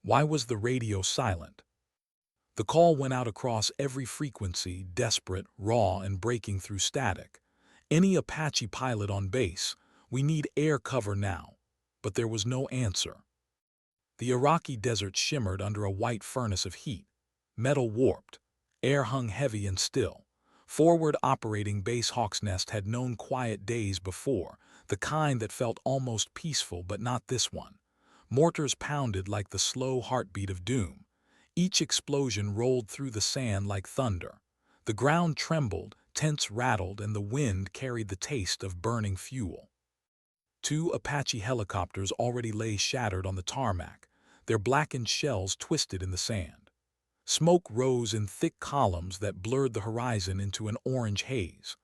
Why was the radio silent? The call went out across every frequency, desperate, raw, and breaking through static. Any Apache pilot on base, we need air cover now. But there was no answer. The Iraqi desert shimmered under a white furnace of heat. Metal warped. Air hung heavy and still. Forward operating base Hawksnest had known quiet days before, the kind that felt almost peaceful, but not this one. Mortars pounded like the slow heartbeat of doom. Each explosion rolled through the sand like thunder. The ground trembled, tents rattled, and the wind carried the taste of burning fuel. Two Apache helicopters already lay shattered on the tarmac, their blackened shells twisted in the sand. Smoke rose in thick columns that blurred the horizon into an orange haze.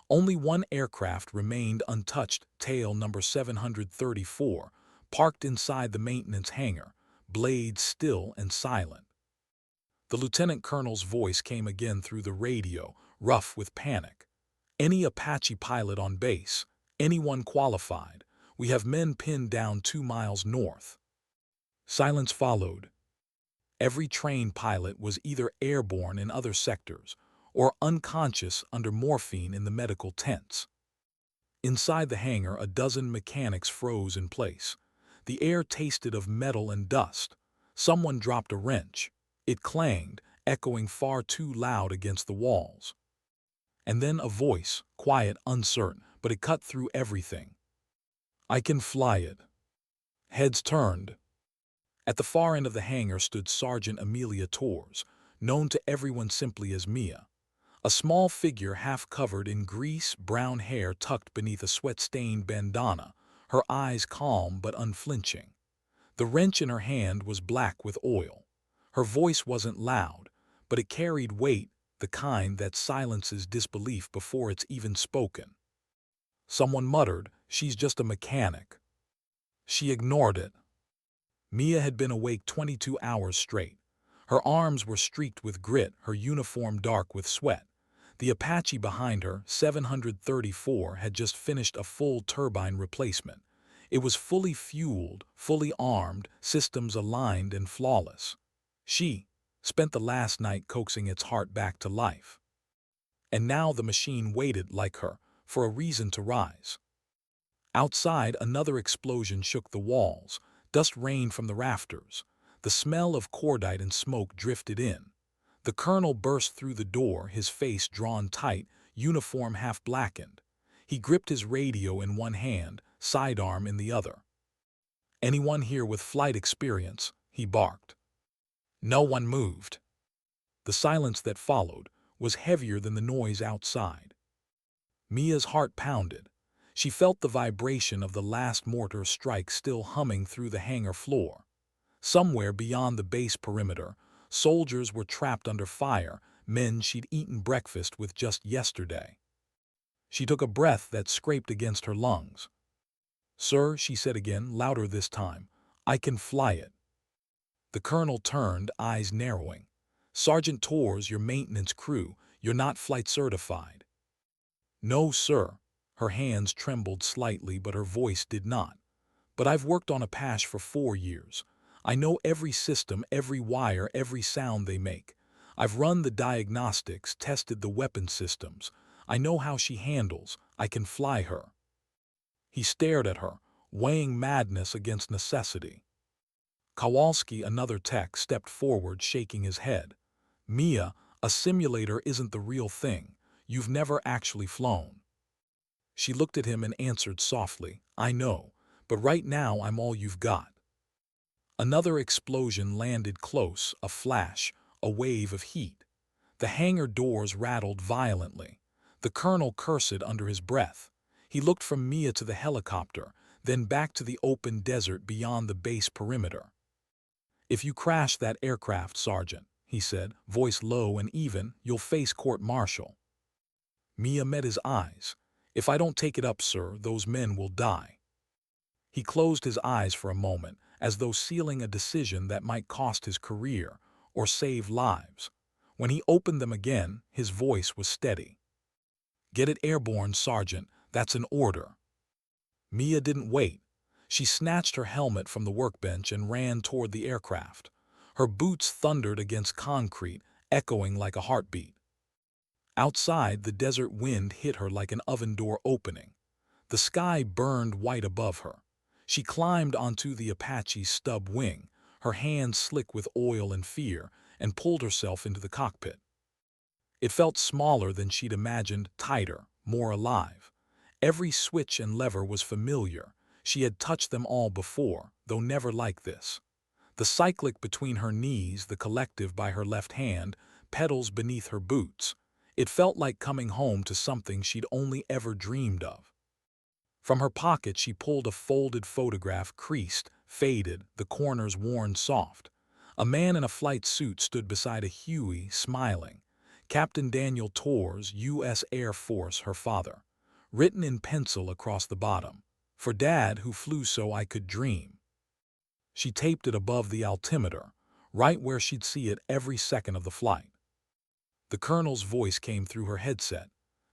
Only one aircraft remained untouched, tail number 734, parked inside the maintenance hangar, blades still and silent. The lieutenant colonel's voice came again through the radio, rough with panic. Any Apache pilot on base, anyone qualified, we have men pinned down 2 miles north. Silence followed. Every trained pilot was either airborne in other sectors or unconscious under morphine in the medical tents. Inside the hangar, a dozen mechanics froze in place. The air tasted of metal and dust. Someone dropped a wrench. It clanged, echoing far too loud against the walls. And then a voice, quiet, uncertain, but it cut through everything. "I can fly it." Heads turned. At the far end of the hangar stood Sergeant Amelia Torres, known to everyone simply as Mia. A small figure half covered in grease, brown hair tucked beneath a sweat-stained bandana, her eyes calm but unflinching. The wrench in her hand was black with oil. Her voice wasn't loud, but it carried weight, the kind that silences disbelief before it's even spoken. Someone muttered, "She's just a mechanic." She ignored it. Mia had been awake 22 hours straight. Her arms were streaked with grit, her uniform dark with sweat. The Apache behind her, 734, had just finished a full turbine replacement. It was fully fueled, fully armed, systems aligned and flawless. She spent the last night coaxing its heart back to life. And now the machine waited, like her, for a reason to rise. Outside, another explosion shook the walls. Dust rained from the rafters. The smell of cordite and smoke drifted in. The colonel burst through the door, his face drawn tight, uniform half blackened. He gripped his radio in one hand, sidearm in the other. "Anyone here with flight experience?" he barked. No one moved. The silence that followed was heavier than the noise outside. Mia's heart pounded. She felt the vibration of the last mortar strike still humming through the hangar floor. Somewhere beyond the base perimeter, soldiers were trapped under fire, men she'd eaten breakfast with just yesterday. She took a breath that scraped against her lungs. "Sir," she said again, louder this time, "I can fly it." The colonel turned, eyes narrowing. "Sergeant Torres, your maintenance crew, you're not flight certified." "No, sir." Her hands trembled slightly, but her voice did not. "But I've worked on Apache for 4 years. I know every system, every wire, every sound they make. I've run the diagnostics, tested the weapon systems. I know how she handles. I can fly her." He stared at her, weighing madness against necessity. Kowalski, another tech, stepped forward, shaking his head. "Mia, a simulator isn't the real thing. You've never actually flown." She looked at him and answered softly, "I know, but right now I'm all you've got." Another explosion landed close, a flash, a wave of heat. The hangar doors rattled violently. The colonel cursed under his breath. He looked from Mia to the helicopter, then back to the open desert beyond the base perimeter. "If you crash that aircraft, Sergeant," he said, voice low and even, "you'll face court-martial." Mia met his eyes. "If I don't take it up, sir, those men will die." He closed his eyes for a moment, as though sealing a decision that might cost his career or save lives. When he opened them again, his voice was steady. "Get it airborne, Sergeant. That's an order." Mia didn't wait. She snatched her helmet from the workbench and ran toward the aircraft. Her boots thundered against concrete, echoing like a heartbeat. Outside, the desert wind hit her like an oven door opening. The sky burned white above her. She climbed onto the Apache's stub wing, her hands slick with oil and fear, and pulled herself into the cockpit. It felt smaller than she'd imagined, tighter, more alive. Every switch and lever was familiar. She had touched them all before, though never like this. The cyclic between her knees, the collective by her left hand, pedals beneath her boots. It felt like coming home to something she'd only ever dreamed of. From her pocket she pulled a folded photograph, creased, faded, the corners worn soft. A man in a flight suit stood beside a Huey, smiling. Captain Daniel Torres, U.S. Air Force, her father. Written in pencil across the bottom. For Dad, who flew so I could dream. She taped it above the altimeter, right where she'd see it every second of the flight. The colonel's voice came through her headset.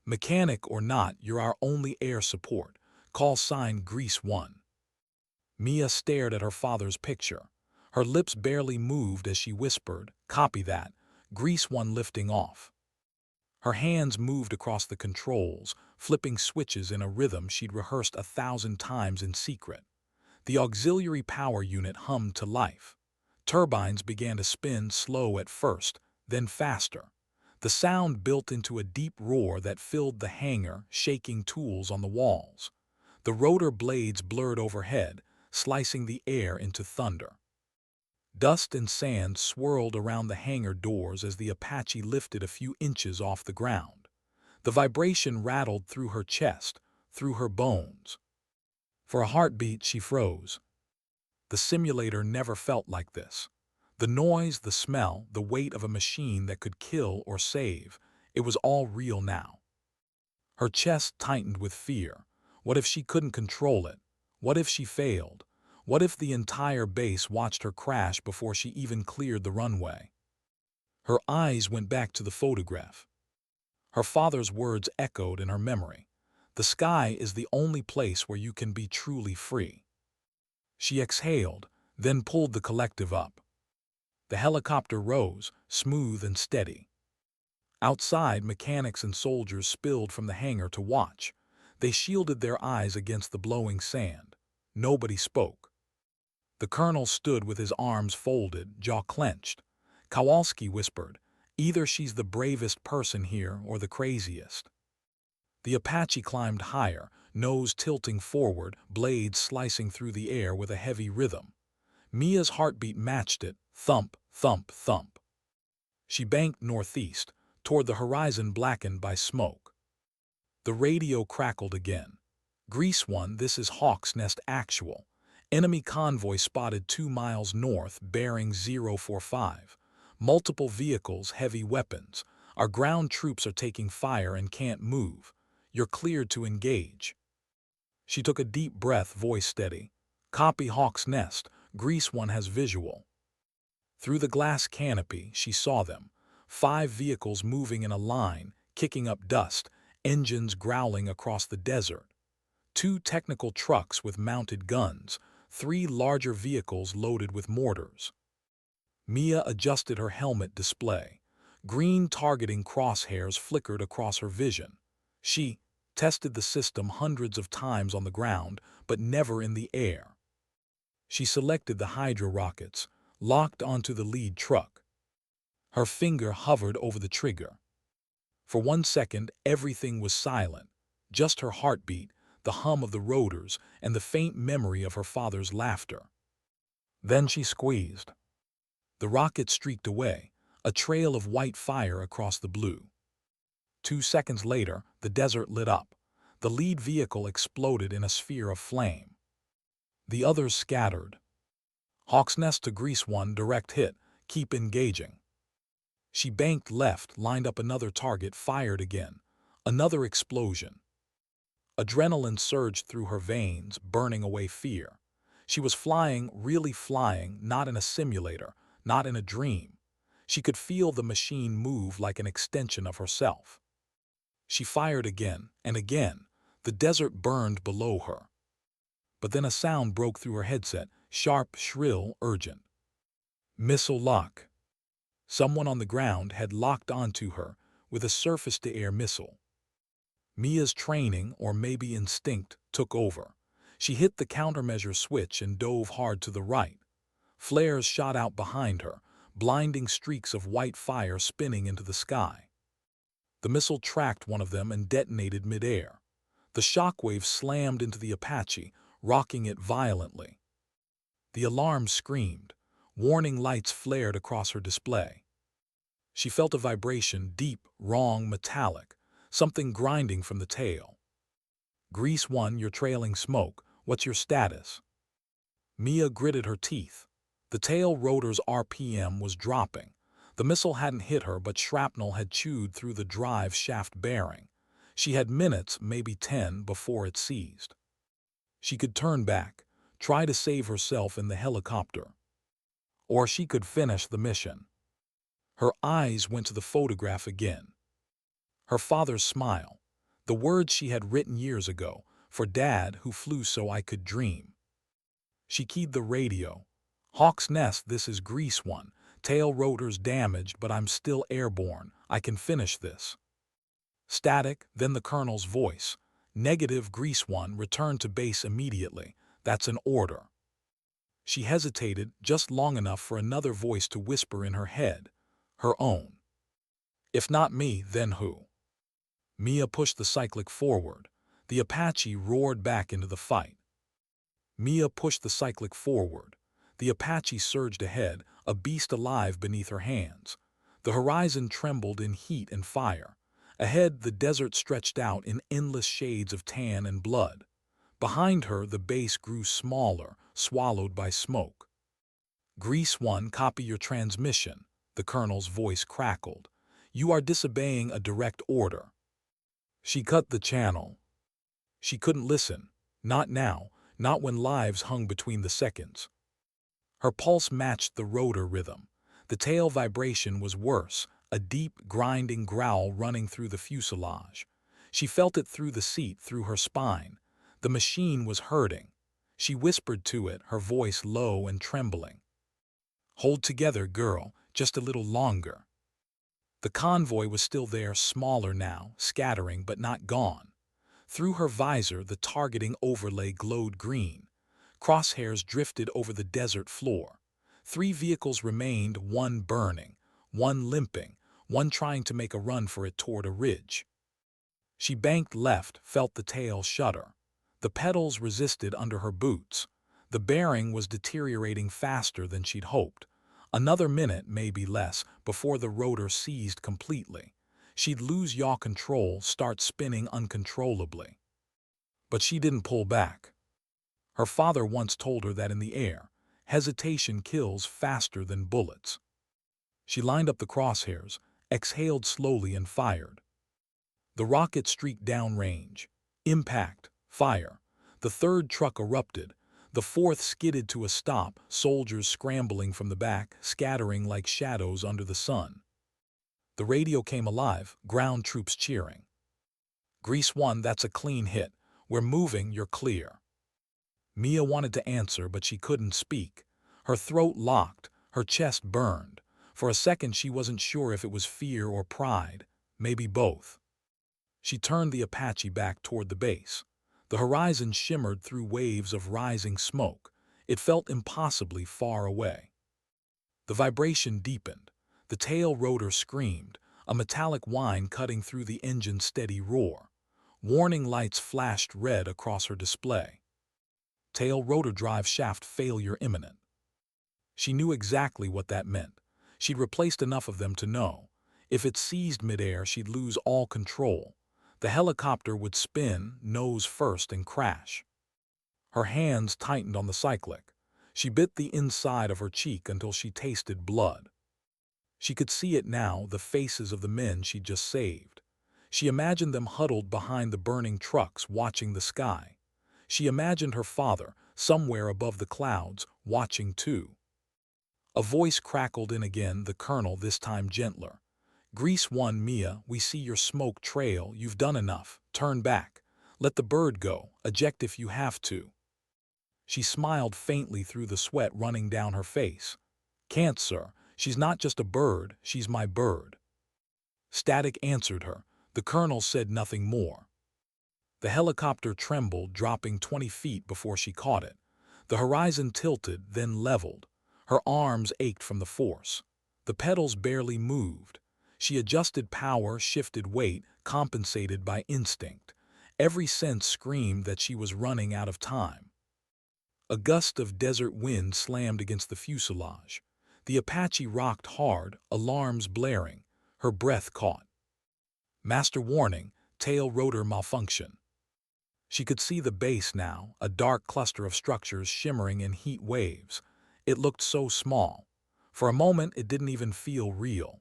"Mechanic or not, you're our only air support. Call sign Grease 1. Mia stared at her father's picture. Her lips barely moved as she whispered, "Copy that. Grease 1 lifting off." Her hands moved across the controls, flipping switches in a rhythm she'd rehearsed 1,000 times in secret. The auxiliary power unit hummed to life. Turbines began to spin, slow at first, then faster. The sound built into a deep roar that filled the hangar, shaking tools on the walls. The rotor blades blurred overhead, slicing the air into thunder. Dust and sand swirled around the hangar doors as the Apache lifted a few inches off the ground. The vibration rattled through her chest, through her bones. For a heartbeat, she froze. The simulator never felt like this. The noise, the smell, the weight of a machine that could kill or save, it was all real now. Her chest tightened with fear. What if she couldn't control it? What if she failed? What if the entire base watched her crash before she even cleared the runway? Her eyes went back to the photograph. Her father's words echoed in her memory. The sky is the only place where you can be truly free. She exhaled, then pulled the collective up. The helicopter rose, smooth and steady. Outside, mechanics and soldiers spilled from the hangar to watch. They shielded their eyes against the blowing sand. Nobody spoke. The colonel stood with his arms folded, jaw clenched. Kowalski whispered, "Either she's the bravest person here or the craziest." The Apache climbed higher, nose tilting forward, blades slicing through the air with a heavy rhythm. Mia's heartbeat matched it, thump, thump, thump. She banked northeast, toward the horizon blackened by smoke. The radio crackled again. "Grease 1, this is Hawk's Nest Actual. Enemy convoy spotted 2 miles north, bearing 045. Multiple vehicles, heavy weapons. Our ground troops are taking fire and can't move. You're cleared to engage." She took a deep breath, voice steady. "Copy Hawk's Nest. Grease 1 has visual." Through the glass canopy, she saw them. 5 vehicles moving in a line, kicking up dust, engines growling across the desert. 2 technical trucks with mounted guns, 3 larger vehicles loaded with mortars. Mia adjusted her helmet display. Green targeting crosshairs flickered across her vision. She tested the system hundreds of times on the ground, but never in the air. She selected the Hydra rockets, locked onto the lead truck. Her finger hovered over the trigger. For 1 second, everything was silent. Just her heartbeat, the hum of the rotors, and the faint memory of her father's laughter. Then she squeezed. The rocket streaked away, a trail of white fire across the blue. 2 seconds later, the desert lit up. The lead vehicle exploded in a sphere of flame. The others scattered. "Hawk's Nest to Grease 1, direct hit. Keep engaging." She banked left, lined up another target, fired again. Another explosion. Adrenaline surged through her veins, burning away fear. She was flying, really flying, not in a simulator, not in a dream. She could feel the machine move like an extension of herself. She fired again and again. The desert burned below her. But then a sound broke through her headset, sharp, shrill, urgent. Missile lock. Someone on the ground had locked onto her with a surface-to-air missile. Mia's training, or maybe instinct, took over. She hit the countermeasure switch and dove hard to the right. Flares shot out behind her, blinding streaks of white fire spinning into the sky. The missile tracked one of them and detonated midair. The shockwave slammed into the Apache, rocking it violently. The alarm screamed. Warning lights flared across her display. She felt a vibration, deep, wrong, metallic, something grinding from the tail. Grease 1, you're trailing smoke. What's your status? Mia gritted her teeth. The tail rotor's RPM was dropping. The missile hadn't hit her, but shrapnel had chewed through the drive shaft bearing. She had minutes, maybe 10, before it seized. She could turn back, try to save herself in the helicopter. Or she could finish the mission. Her eyes went to the photograph again. Her father's smile. The words she had written years ago, for Dad who flew so I could dream. She keyed the radio. Hawk's Nest, this is Grease 1. Tail rotor's damaged, but I'm still airborne. I can finish this. Static, then the colonel's voice. Negative, Grease 1, return to base immediately. That's an order. She hesitated just long enough for another voice to whisper in her head. Her own. If not me, then who? Mia pushed the cyclic forward. The Apache roared back into the fight. Mia pushed the cyclic forward. The Apache surged ahead, a beast alive beneath her hands. The horizon trembled in heat and fire. Ahead, the desert stretched out in endless shades of tan and blood. Behind her, the base grew smaller, swallowed by smoke. Grease 1, copy your transmission, the colonel's voice crackled. You are disobeying a direct order. She cut the channel. She couldn't listen. Not now, not when lives hung between the seconds. Her pulse matched the rotor rhythm. The tail vibration was worse, a deep, grinding growl running through the fuselage. She felt it through the seat, through her spine. The machine was hurting. She whispered to it, her voice low and trembling. Hold together, girl, just a little longer. The convoy was still there, smaller now, scattering but not gone. Through her visor, the targeting overlay glowed green. Crosshairs drifted over the desert floor. 3 vehicles remained, one burning, one limping, one trying to make a run for it toward a ridge. She banked left, felt the tail shudder. The pedals resisted under her boots. The bearing was deteriorating faster than she'd hoped. Another minute, maybe less, before the rotor seized completely. She'd lose yaw control, start spinning uncontrollably. But she didn't pull back. Her father once told her that in the air, hesitation kills faster than bullets. She lined up the crosshairs, exhaled slowly and fired. The rocket streaked downrange. Impact, fire. The third truck erupted. The fourth skidded to a stop, soldiers scrambling from the back, scattering like shadows under the sun. The radio came alive, ground troops cheering. Grease 1, that's a clean hit. We're moving, you're clear. Mia wanted to answer, but she couldn't speak. Her throat locked, her chest burned. For a second she wasn't sure if it was fear or pride, maybe both. She turned the Apache back toward the base. The horizon shimmered through waves of rising smoke. It felt impossibly far away. The vibration deepened. The tail rotor screamed, a metallic whine cutting through the engine's steady roar. Warning lights flashed red across her display. Tail rotor drive shaft failure imminent. She knew exactly what that meant. She'd replaced enough of them to know. If it seized midair, she'd lose all control. The helicopter would spin, nose first, and crash. Her hands tightened on the cyclic. She bit the inside of her cheek until she tasted blood. She could see it now, the faces of the men she'd just saved. She imagined them huddled behind the burning trucks, watching the sky. She imagined her father, somewhere above the clouds, watching too. A voice crackled in again, the colonel, this time gentler. Grease 1, Mia, we see your smoke trail. You've done enough. Turn back. Let the bird go. Eject if you have to. She smiled faintly through the sweat running down her face. Can't, sir. She's not just a bird, she's my bird. Static answered her. The colonel said nothing more. The helicopter trembled, dropping 20 feet before she caught it. The horizon tilted, then leveled. Her arms ached from the force. The pedals barely moved. She adjusted power, shifted weight, compensated by instinct. Every sense screamed that she was running out of time. A gust of desert wind slammed against the fuselage. The Apache rocked hard, alarms blaring. Her breath caught. Master warning, tail rotor malfunction. She could see the base now, a dark cluster of structures shimmering in heat waves. It looked so small. For a moment, it didn't even feel real.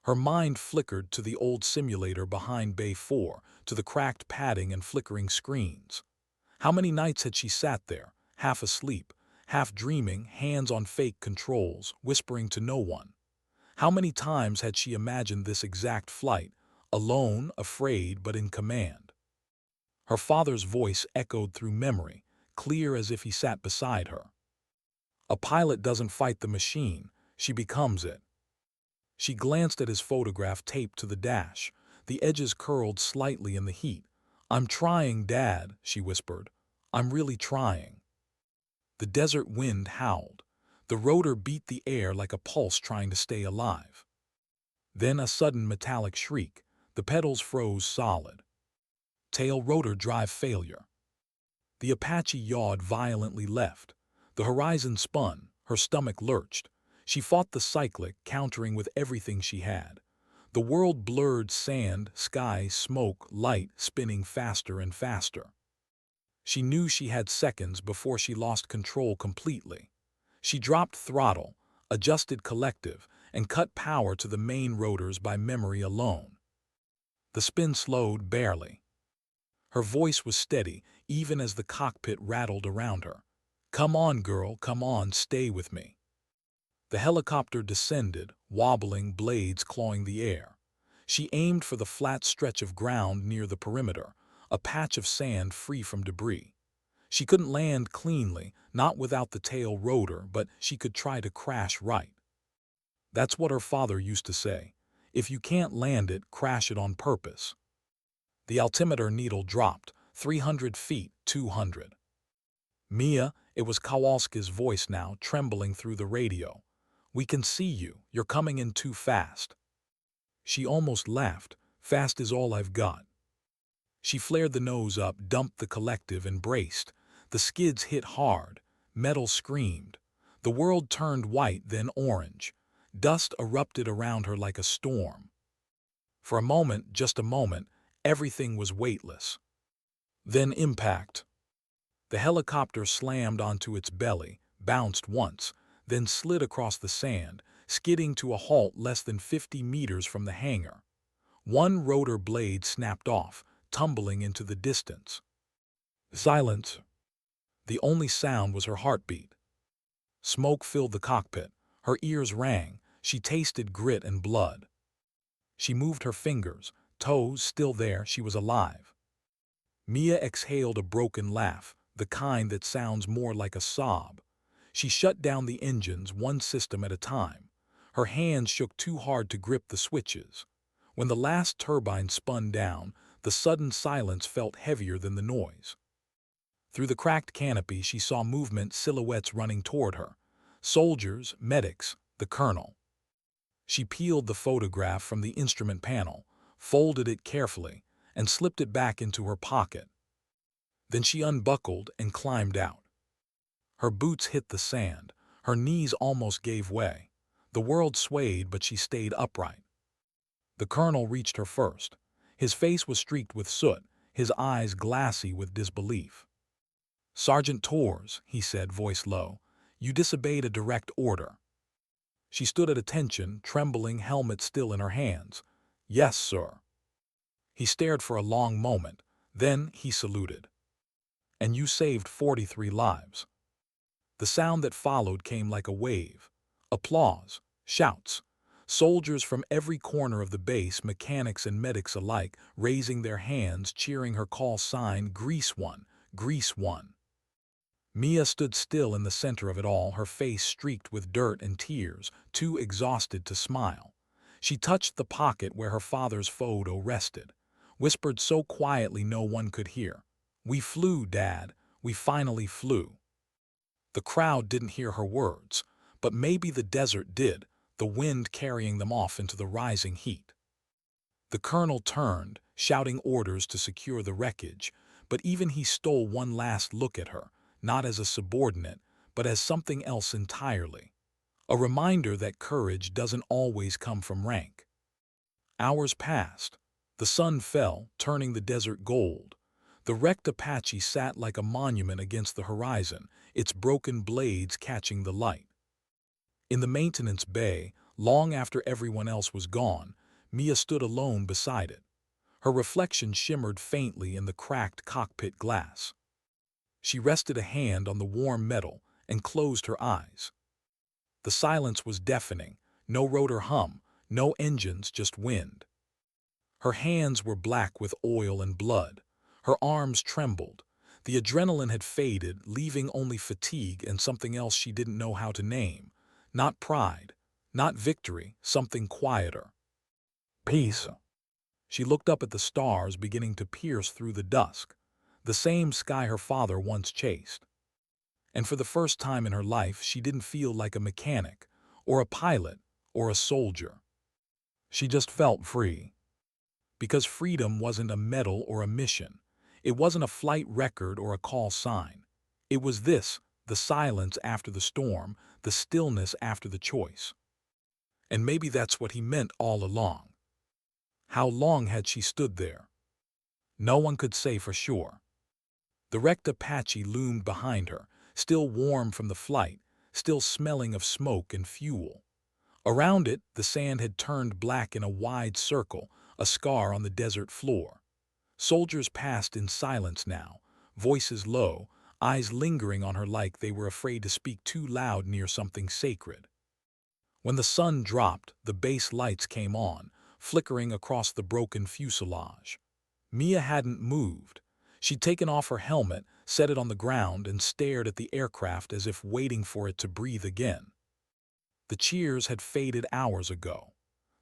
Her mind flickered to the old simulator behind Bay 4, to the cracked padding and flickering screens. How many nights had she sat there, half asleep, half dreaming, hands on fake controls, whispering to no one? How many times had she imagined this exact flight, alone, afraid, but in command? Her father's voice echoed through memory, clear as if he sat beside her. A pilot doesn't fight the machine, she becomes it. She glanced at his photograph taped to the dash, the edges curled slightly in the heat. "I'm trying, Dad," she whispered. "I'm really trying." The desert wind howled. The rotor beat the air like a pulse trying to stay alive. Then a sudden metallic shriek. The pedals froze solid. Tail rotor drive failure. The Apache yawed violently left. The horizon spun, her stomach lurched. She fought the cyclic, countering with everything she had. The world blurred, sand, sky, smoke, light, spinning faster and faster. She knew she had seconds before she lost control completely. She dropped throttle, adjusted collective, and cut power to the main rotors by memory alone. The spin slowed barely. Her voice was steady, even as the cockpit rattled around her. "Come on, girl, come on, stay with me." The helicopter descended, wobbling, blades clawing the air. She aimed for the flat stretch of ground near the perimeter, a patch of sand free from debris. She couldn't land cleanly, not without the tail rotor, but she could try to crash right. That's what her father used to say. If you can't land it, crash it on purpose. The altimeter needle dropped, 300 feet, 200. "Mia," it was Kowalski's voice now, trembling through the radio. "We can see you. You're coming in too fast." She almost laughed. "Fast is all I've got." She flared the nose up, dumped the collective, and braced. The skids hit hard. Metal screamed. The world turned white, then orange. Dust erupted around her like a storm. For a moment, just a moment, everything was weightless. Then impact. The helicopter slammed onto its belly, bounced once, then slid across the sand, skidding to a halt less than 50 meters from the hangar. One rotor blade snapped off, tumbling into the distance. Silence. The only sound was her heartbeat. Smoke filled the cockpit. Her ears rang. She tasted grit and blood. She moved her fingers, toes still there. She was alive. Mia exhaled a broken laugh, the kind that sounds more like a sob. She shut down the engines, one system at a time. Her hands shook too hard to grip the switches. When the last turbine spun down, the sudden silence felt heavier than the noise. Through the cracked canopy, she saw movement, silhouettes running toward her. Soldiers, medics, the colonel. She peeled the photograph from the instrument panel, folded it carefully, and slipped it back into her pocket. Then she unbuckled and climbed out. Her boots hit the sand. Her knees almost gave way. The world swayed, but she stayed upright. The colonel reached her first. His face was streaked with soot, his eyes glassy with disbelief. "Sergeant Torres," he said, voice low, "you disobeyed a direct order." She stood at attention, trembling, helmet still in her hands. "Yes, sir." He stared for a long moment. Then he saluted. "And you saved 43 lives." The sound that followed came like a wave. Applause, shouts. Soldiers from every corner of the base, mechanics and medics alike, raising their hands, cheering her call sign, "Grease one, Grease one." Mia stood still in the center of it all, her face streaked with dirt and tears, too exhausted to smile. She touched the pocket where her father's photo rested, whispered so quietly no one could hear, "We flew, Dad. We finally flew." The crowd didn't hear her words, but maybe the desert did, the wind carrying them off into the rising heat. The colonel turned, shouting orders to secure the wreckage, but even he stole one last look at her, not as a subordinate, but as something else entirely. A reminder that courage doesn't always come from rank. Hours passed. The sun fell, turning the desert gold. The wrecked Apache sat like a monument against the horizon, its broken blades catching the light. In the maintenance bay, long after everyone else was gone, Mia stood alone beside it. Her reflection shimmered faintly in the cracked cockpit glass. She rested a hand on the warm metal and closed her eyes. The silence was deafening, no rotor hum, no engines, just wind. Her hands were black with oil and blood. Her arms trembled. The adrenaline had faded, leaving only fatigue and something else she didn't know how to name. Not pride, not victory, something quieter. Peace. She looked up at the stars beginning to pierce through the dusk, the same sky her father once chased. And for the first time in her life, she didn't feel like a mechanic, or a pilot, or a soldier. She just felt free. Because freedom wasn't a medal or a mission. It wasn't a flight record or a call sign. It was this, the silence after the storm, the stillness after the choice. And maybe that's what he meant all along. How long had she stood there? No one could say for sure. The wrecked Apache loomed behind her, still warm from the flight, still smelling of smoke and fuel. Around it, the sand had turned black in a wide circle, a scar on the desert floor. Soldiers passed in silence now, voices low, eyes lingering on her like they were afraid to speak too loud near something sacred. When the sun dropped, the base lights came on, flickering across the broken fuselage. Mia hadn't moved. She'd taken off her helmet, set it on the ground, and stared at the aircraft as if waiting for it to breathe again. The cheers had faded hours ago.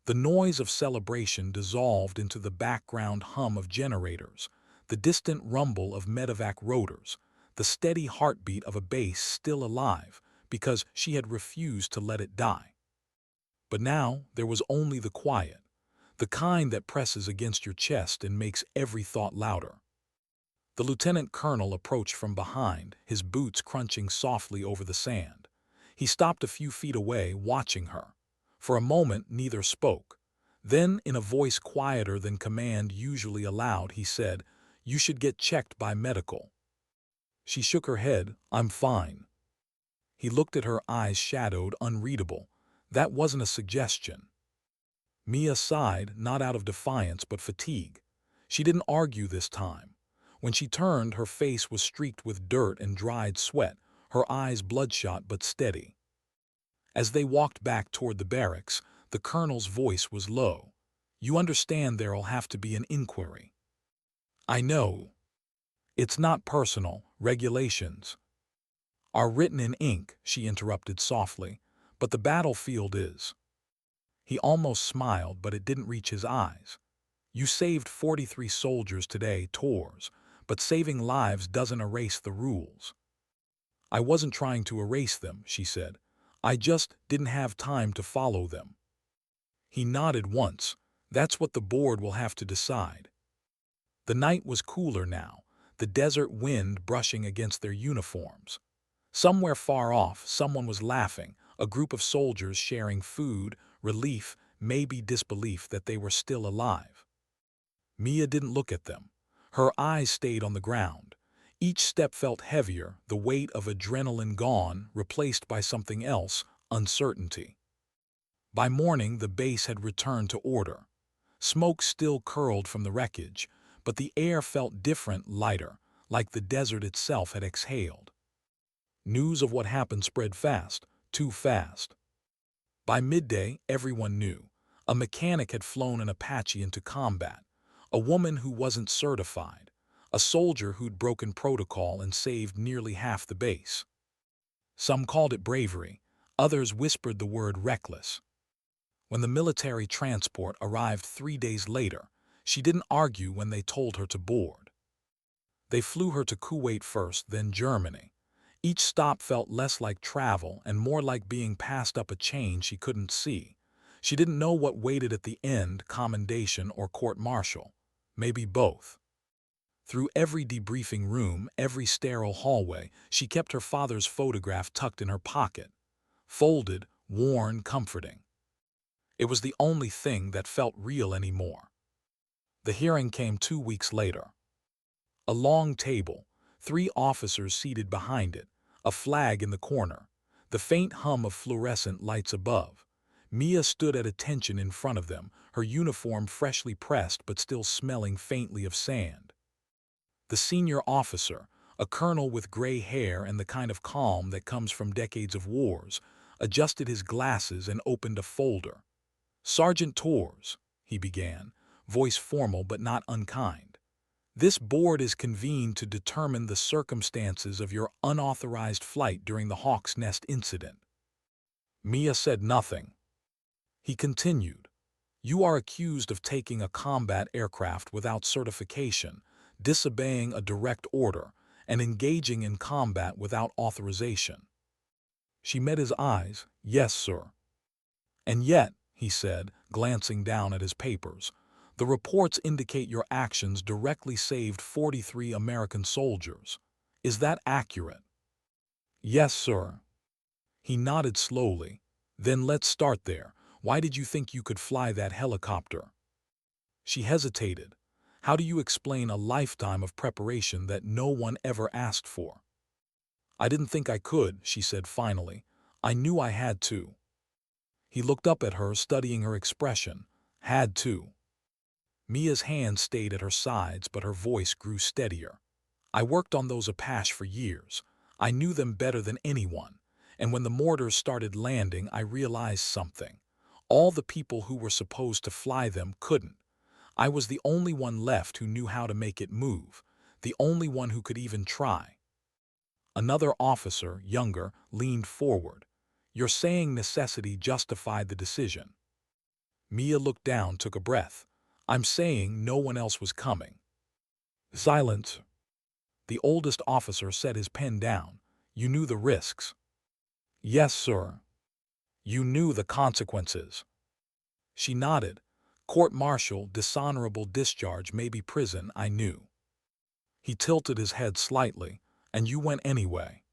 The noise of celebration dissolved into the background hum of generators, the distant rumble of medevac rotors, the steady heartbeat of a base still alive because she had refused to let it die. But now there was only the quiet, the kind that presses against your chest and makes every thought louder. The lieutenant colonel approached from behind, his boots crunching softly over the sand. He stopped a few feet away, watching her. For a moment, neither spoke. Then, in a voice quieter than command usually allowed, he said, "You should get checked by medical." She shook her head, "I'm fine." He looked at her, eyes shadowed, unreadable. That wasn't a suggestion. Mia sighed, not out of defiance but fatigue. She didn't argue this time. When she turned, her face was streaked with dirt and dried sweat, her eyes bloodshot but steady. As they walked back toward the barracks, the colonel's voice was low. "You understand there'll have to be an inquiry." "I know. It's not personal, regulations are written in ink," she interrupted softly, "but the battlefield is." He almost smiled, but it didn't reach his eyes. "You saved 43 soldiers today, Tors, but saving lives doesn't erase the rules." "I wasn't trying to erase them," she said. "I just didn't have time to follow them." He nodded once. "That's what the board will have to decide." The night was cooler now, the desert wind brushing against their uniforms. Somewhere far off, someone was laughing, a group of soldiers sharing food, relief, maybe disbelief that they were still alive. Mia didn't look at them. Her eyes stayed on the ground. Each step felt heavier, the weight of adrenaline gone, replaced by something else, uncertainty. By morning, the base had returned to order. Smoke still curled from the wreckage, but the air felt different, lighter, like the desert itself had exhaled. News of what happened spread fast, too fast. By midday, everyone knew. A mechanic had flown an Apache into combat. A woman who wasn't certified. a soldier who'd broken protocol and saved nearly half the base. Some called it bravery, others whispered the word reckless. When the military transport arrived 3 days later, she didn't argue when they told her to board. They flew her to Kuwait first, then Germany. Each stop felt less like travel and more like being passed up a chain she couldn't see. She didn't know what waited at the end, commendation or court-martial. Maybe both. Through every debriefing room, every sterile hallway, she kept her father's photograph tucked in her pocket. Folded, worn, comforting. It was the only thing that felt real anymore. The hearing came 2 weeks later. A long table, 3 officers seated behind it, a flag in the corner, the faint hum of fluorescent lights above. Mia stood at attention in front of them, her uniform freshly pressed but still smelling faintly of sand. The senior officer, a colonel with gray hair and the kind of calm that comes from decades of wars, adjusted his glasses and opened a folder. "Sergeant Torres," he began, voice formal but not unkind. "This board is convened to determine the circumstances of your unauthorized flight during the Hawk's Nest incident." Mia said nothing. He continued, "You are accused of taking a combat aircraft without certification, disobeying a direct order, and engaging in combat without authorization." She met his eyes. "Yes, sir." "And yet," he said, glancing down at his papers, "the reports indicate your actions directly saved 43 American soldiers. Is that accurate?" "Yes, sir." He nodded slowly. "Then let's start there. Why did you think you could fly that helicopter?" She hesitated. "How do you explain a lifetime of preparation that no one ever asked for?" "I didn't think I could," she said finally. "I knew I had to." He looked up at her, studying her expression. "Had to." Mia's hand stayed at her sides, but her voice grew steadier. "I worked on those Apache for years. I knew them better than anyone. And when the mortars started landing, I realized something. All the people who were supposed to fly them couldn't. I was the only one left who knew how to make it move, the only one who could even try." Another officer, younger, leaned forward. "You're saying necessity justified the decision?" Mia looked down, took a breath. "I'm saying no one else was coming." Silence. The oldest officer set his pen down. "You knew the risks?" "Yes, sir." "You knew the consequences?" She nodded. "Court-martial, dishonorable discharge, maybe prison, I knew." He tilted his head slightly. "And you went anyway?"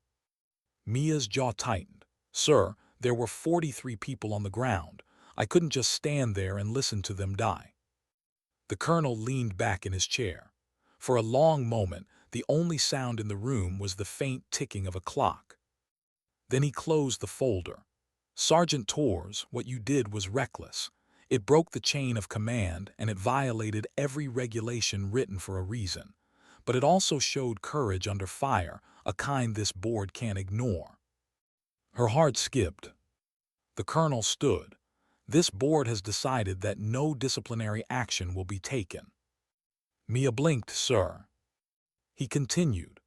Mia's jaw tightened. "Sir, there were 43 people on the ground. I couldn't just stand there and listen to them die." The colonel leaned back in his chair. For a long moment, the only sound in the room was the faint ticking of a clock. Then he closed the folder. "Sergeant Torres, what you did was reckless. It broke the chain of command, and it violated every regulation written for a reason. But it also showed courage under fire, a kind this board can't ignore." Her heart skipped. The colonel stood. "This board has decided that no disciplinary action will be taken." Mia blinked. "Sir." He continued,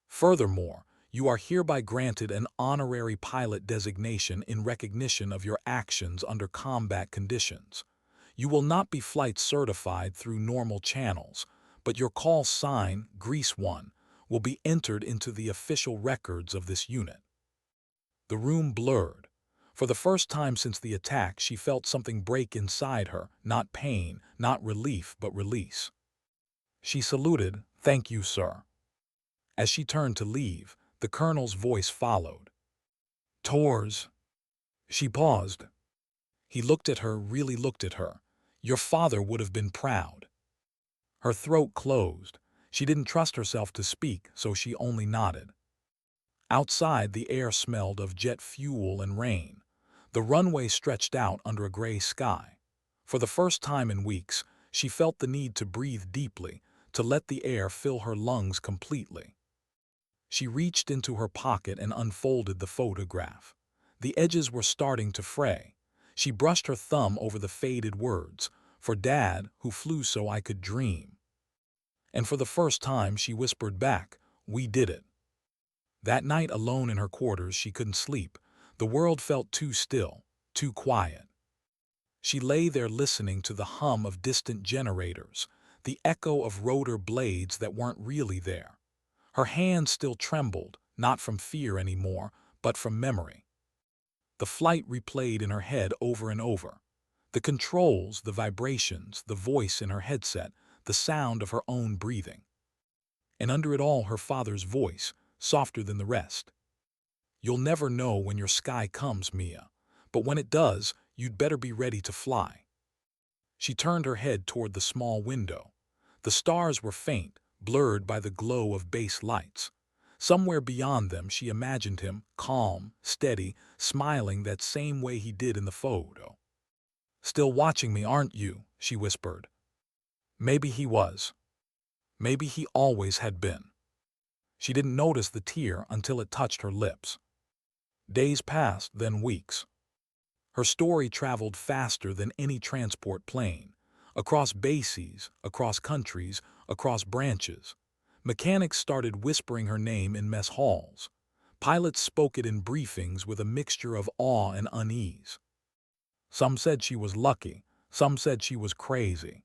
"Furthermore, you are hereby granted an honorary pilot designation in recognition of your actions under combat conditions. You will not be flight certified through normal channels, but your call sign, Grease 1, will be entered into the official records of this unit." The room blurred. For the first time since the attack, she felt something break inside her, not pain, not relief, but release. She saluted. "Thank you, sir." As she turned to leave, the colonel's voice followed. "Torres." She paused. He looked at her, really looked at her. "Your father would have been proud." Her throat closed. She didn't trust herself to speak, so she only nodded. Outside, the air smelled of jet fuel and rain. The runway stretched out under a gray sky. For the first time in weeks, she felt the need to breathe deeply, to let the air fill her lungs completely. She reached into her pocket and unfolded the photograph. The edges were starting to fray. She brushed her thumb over the faded words, "For Dad, who flew so I could dream." And for the first time, she whispered back, "We did it." That night, alone in her quarters, she couldn't sleep. The world felt too still, too quiet. She lay there listening to the hum of distant generators, the echo of rotor blades that weren't really there. Her hands still trembled, not from fear anymore, but from memory. The flight replayed in her head over and over. The controls, the vibrations, the voice in her headset, the sound of her own breathing. And under it all, her father's voice, softer than the rest. "You'll never know when your sky comes, Mia. But when it does, you'd better be ready to fly." She turned her head toward the small window. The stars were faint, blurred by the glow of base lights. Somewhere beyond them, she imagined him, calm, steady, smiling that same way he did in the photo. "Still watching me, aren't you?" she whispered. Maybe he was. Maybe he always had been. She didn't notice the tear until it touched her lips. Days passed, then weeks. Her story traveled faster than any transport plane, across bases, across countries, across branches. Mechanics started whispering her name in mess halls. Pilots spoke it in briefings with a mixture of awe and unease. Some said she was lucky, some said she was crazy.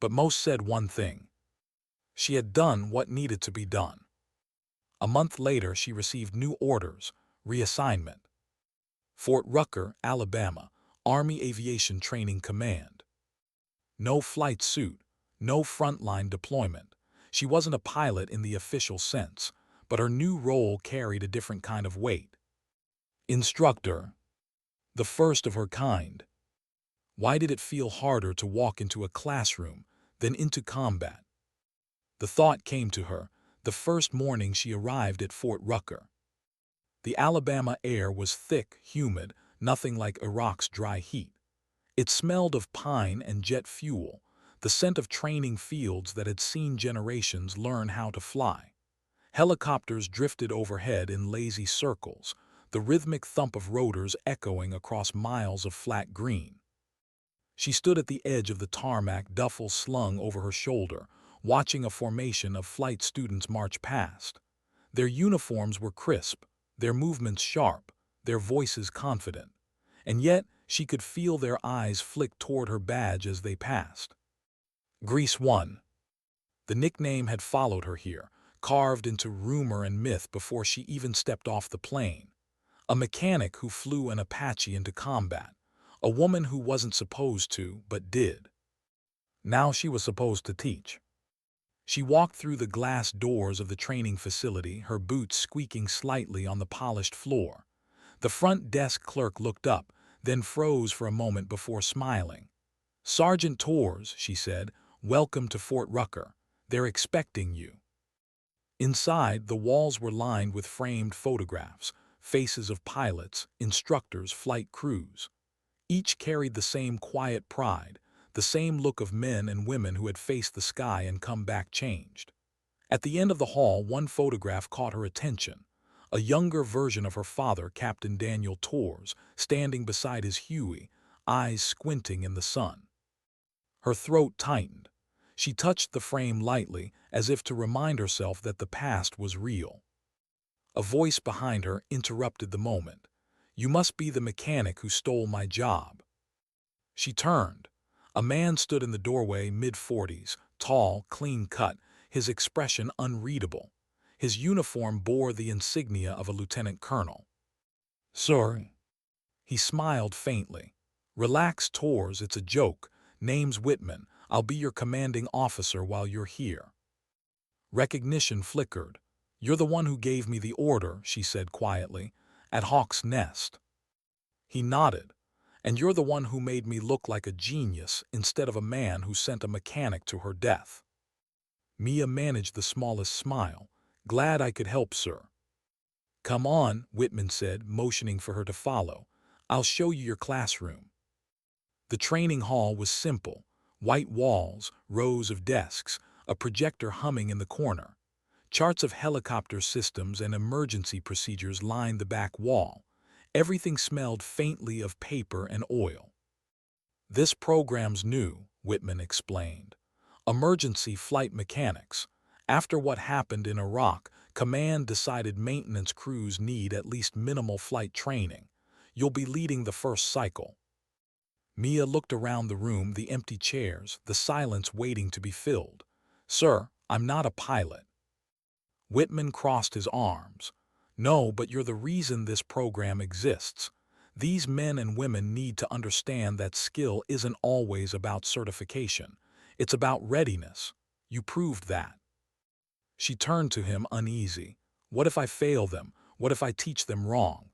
But most said one thing. She had done what needed to be done. A month later, she received new orders, reassignment. Fort Rucker, Alabama, Army Aviation Training Command. No flight suit, no frontline deployment. She wasn't a pilot in the official sense, but her new role carried a different kind of weight. Instructor. The first of her kind. Why did it feel harder to walk into a classroom than into combat? The thought came to her the first morning she arrived at Fort Rucker. The Alabama air was thick, humid, nothing like Iraq's dry heat. It smelled of pine and jet fuel, the scent of training fields that had seen generations learn how to fly. Helicopters drifted overhead in lazy circles, the rhythmic thump of rotors echoing across miles of flat green. She stood at the edge of the tarmac, duffel slung over her shoulder, watching a formation of flight students march past. Their uniforms were crisp, their movements sharp, their voices confident. And yet, she could feel their eyes flick toward her badge as they passed. Grease 1. The nickname had followed her here, carved into rumor and myth before she even stepped off the plane. A mechanic who flew an Apache into combat. A woman who wasn't supposed to, but did. Now she was supposed to teach. She walked through the glass doors of the training facility, her boots squeaking slightly on the polished floor. The front desk clerk looked up, then froze for a moment before smiling. "Sergeant Torres," she said, "welcome to Fort Rucker. They're expecting you." Inside, the walls were lined with framed photographs, faces of pilots, instructors, flight crews. Each carried the same quiet pride, the same look of men and women who had faced the sky and come back changed. At the end of the hall, one photograph caught her attention. A younger version of her father, Captain Daniel Torres, standing beside his Huey, eyes squinting in the sun. Her throat tightened. She touched the frame lightly, as if to remind herself that the past was real. A voice behind her interrupted the moment. "You must be the mechanic who stole my job." She turned. A man stood in the doorway, mid-40s, tall, clean-cut, his expression unreadable. His uniform bore the insignia of a lieutenant colonel. "Sir." He smiled faintly. "Relax, Torres, it's a joke. Name's Whitman. I'll be your commanding officer while you're here." Recognition flickered. "You're the one who gave me the order," she said quietly, "at Hawk's Nest." He nodded. "And you're the one who made me look like a genius instead of a man who sent a mechanic to her death." Mia managed the smallest smile. "Glad I could help, sir." "Come on," Whitman said, motioning for her to follow. "I'll show you your classroom." The training hall was simple. White walls, rows of desks, a projector humming in the corner. Charts of helicopter systems and emergency procedures lined the back wall. Everything smelled faintly of paper and oil. "This program's new," Whitman explained. Emergency flight mechanics. After what happened in Iraq, Command decided maintenance crews need at least minimal flight training. You'll be leading the first cycle. Mia looked around the room, the empty chairs, the silence waiting to be filled. Sir, I'm not a pilot. Whitman crossed his arms. No, but you're the reason this program exists. These men and women need to understand that skill isn't always about certification. It's about readiness. You proved that. She turned to him uneasy. What if I fail them? What if I teach them wrong?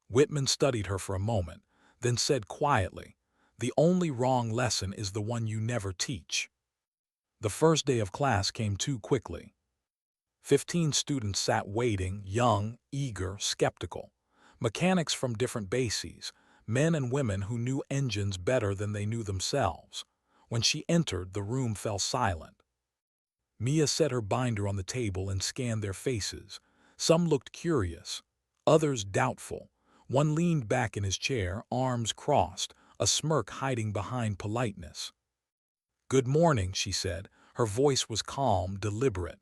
Whitman studied her for a moment, then said quietly, the only wrong lesson is the one you never teach. The first day of class came too quickly. 15 students sat waiting, young, eager, skeptical. Mechanics from different bases, men and women who knew engines better than they knew themselves. When she entered, the room fell silent. Mia set her binder on the table and scanned their faces. Some looked curious, others doubtful. One leaned back in his chair, arms crossed, a smirk hiding behind politeness. "Good morning," she said. Her voice was calm, deliberate.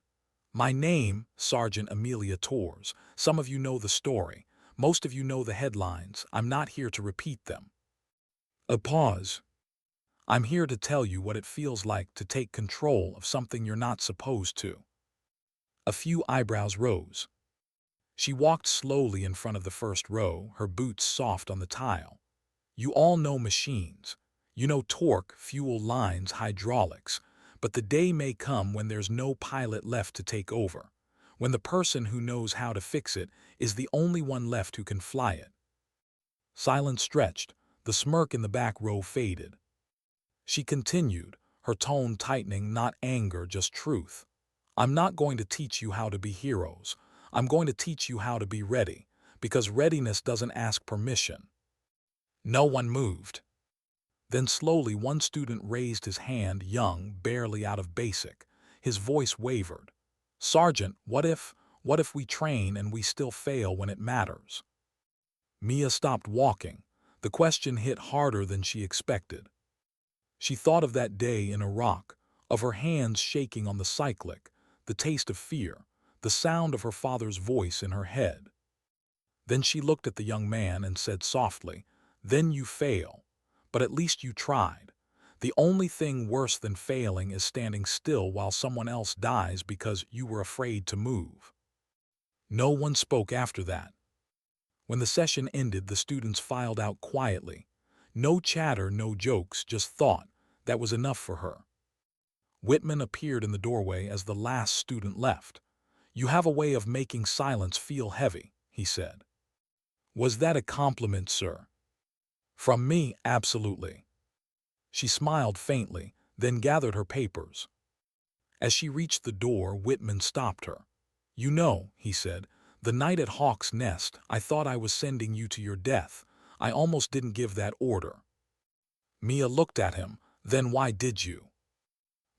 "My name, Sergeant Amelia Torres. Some of you know the story. Most of you know the headlines. I'm not here to repeat them." A pause. "I'm here to tell you what it feels like to take control of something you're not supposed to." A few eyebrows rose. She walked slowly in front of the first row, her boots soft on the tile. "You all know machines. You know torque, fuel lines, hydraulics. But the day may come when there's no pilot left to take over, when the person who knows how to fix it is the only one left who can fly it." Silence stretched. The smirk in the back row faded. She continued, her tone tightening, not anger, just truth. "I'm not going to teach you how to be heroes. I'm going to teach you how to be ready, because readiness doesn't ask permission." No one moved. Then slowly one student raised his hand, young, barely out of basic. His voice wavered. "Sergeant, what if we train and we still fail when it matters?" Mia stopped walking. The question hit harder than she expected. She thought of that day in Iraq, of her hands shaking on the cyclic, the taste of fear, the sound of her father's voice in her head. Then she looked at the young man and said softly, "Then you fail. But at least you tried. The only thing worse than failing is standing still while someone else dies because you were afraid to move." No one spoke after that. When the session ended, the students filed out quietly. No chatter, no jokes, just thought. That was enough for her. Whitman appeared in the doorway as the last student left. "You have a way of making silence feel heavy," he said. "Was that a compliment, sir?" "From me, absolutely." She smiled faintly, then gathered her papers. As she reached the door, Whitman stopped her. "You know," he said, "the night at Hawk's Nest, I thought I was sending you to your death. I almost didn't give that order." Mia looked at him. "Then why did you?"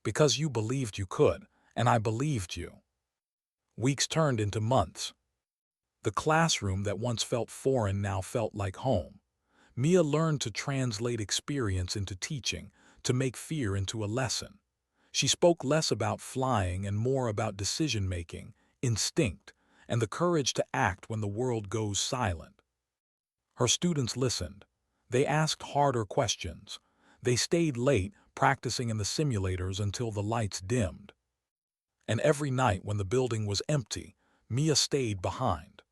"Because you believed you could, and I believed you." Weeks turned into months. The classroom that once felt foreign now felt like home. Mia learned to translate experience into teaching, to make fear into a lesson. She spoke less about flying and more about decision-making, instinct, and the courage to act when the world goes silent. Her students listened. They asked harder questions. They stayed late, practicing in the simulators until the lights dimmed. And every night when the building was empty, Mia stayed behind.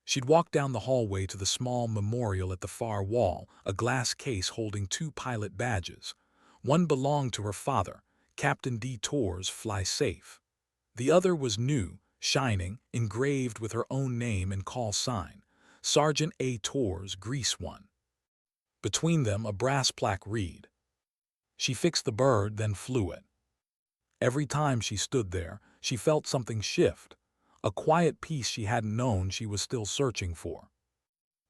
She'd walk down the hallway to the small memorial at the far wall, a glass case holding 2 pilot badges. One belonged to her father, Captain D. Torres, fly safe. The other was new, shining, engraved with her own name and call sign, Sergeant A. Torres, Grease 1. Between them, a brass plaque read. She fixed the bird, then flew it. Every time she stood there, she felt something shift, a quiet peace she hadn't known she was still searching for.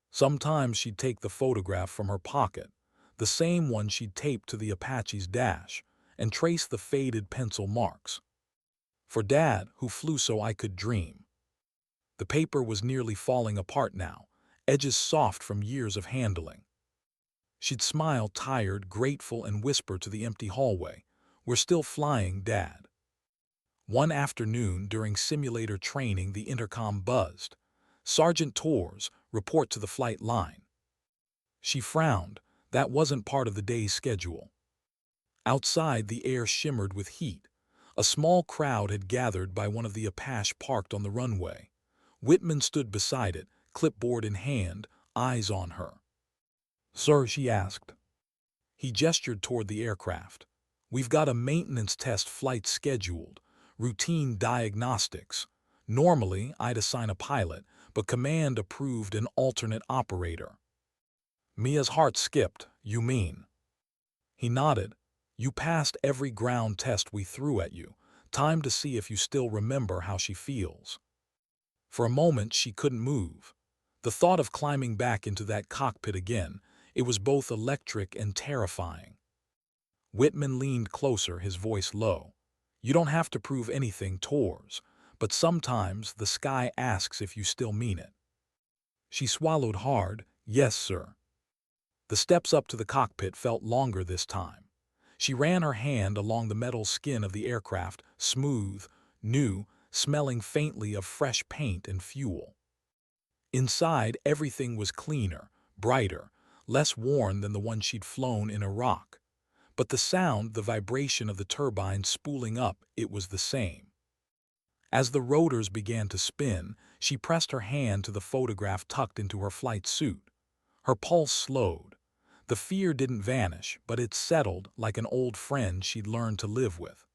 Sometimes she'd take the photograph from her pocket, the same one she'd taped to the Apache's dash, and trace the faded pencil marks. "For Dad, who flew so I could dream." The paper was nearly falling apart now, edges soft from years of handling. She'd smile, tired, grateful, and whisper to the empty hallway, "We're still flying, Dad." One afternoon during simulator training, the intercom buzzed. "Sergeant Torres, report to the flight line." She frowned. That wasn't part of the day's schedule. Outside, the air shimmered with heat. A small crowd had gathered by one of the Apache parked on the runway. Whitman stood beside it, clipboard in hand, eyes on her. "Sir," she asked. He gestured toward the aircraft. "We've got a maintenance test flight scheduled. Routine diagnostics. Normally, I'd assign a pilot, but command approved an alternate operator." Mia's heart skipped. "You mean?" He nodded. "You passed every ground test we threw at you. Time to see if you still remember how she feels." For a moment, she couldn't move. The thought of climbing back into that cockpit again, it was both electric and terrifying. Whitman leaned closer, his voice low. "You don't have to prove anything, Torres, but sometimes the sky asks if you still mean it." She swallowed hard. "Yes, sir." The steps up to the cockpit felt longer this time. She ran her hand along the metal skin of the aircraft, smooth, new, smelling faintly of fresh paint and fuel. Inside, everything was cleaner, brighter, less worn than the one she'd flown in Iraq. But the sound, the vibration of the turbines spooling up, it was the same. As the rotors began to spin, she pressed her hand to the photograph tucked into her flight suit. Her pulse slowed. The fear didn't vanish, but it settled like an old friend she'd learned to live with.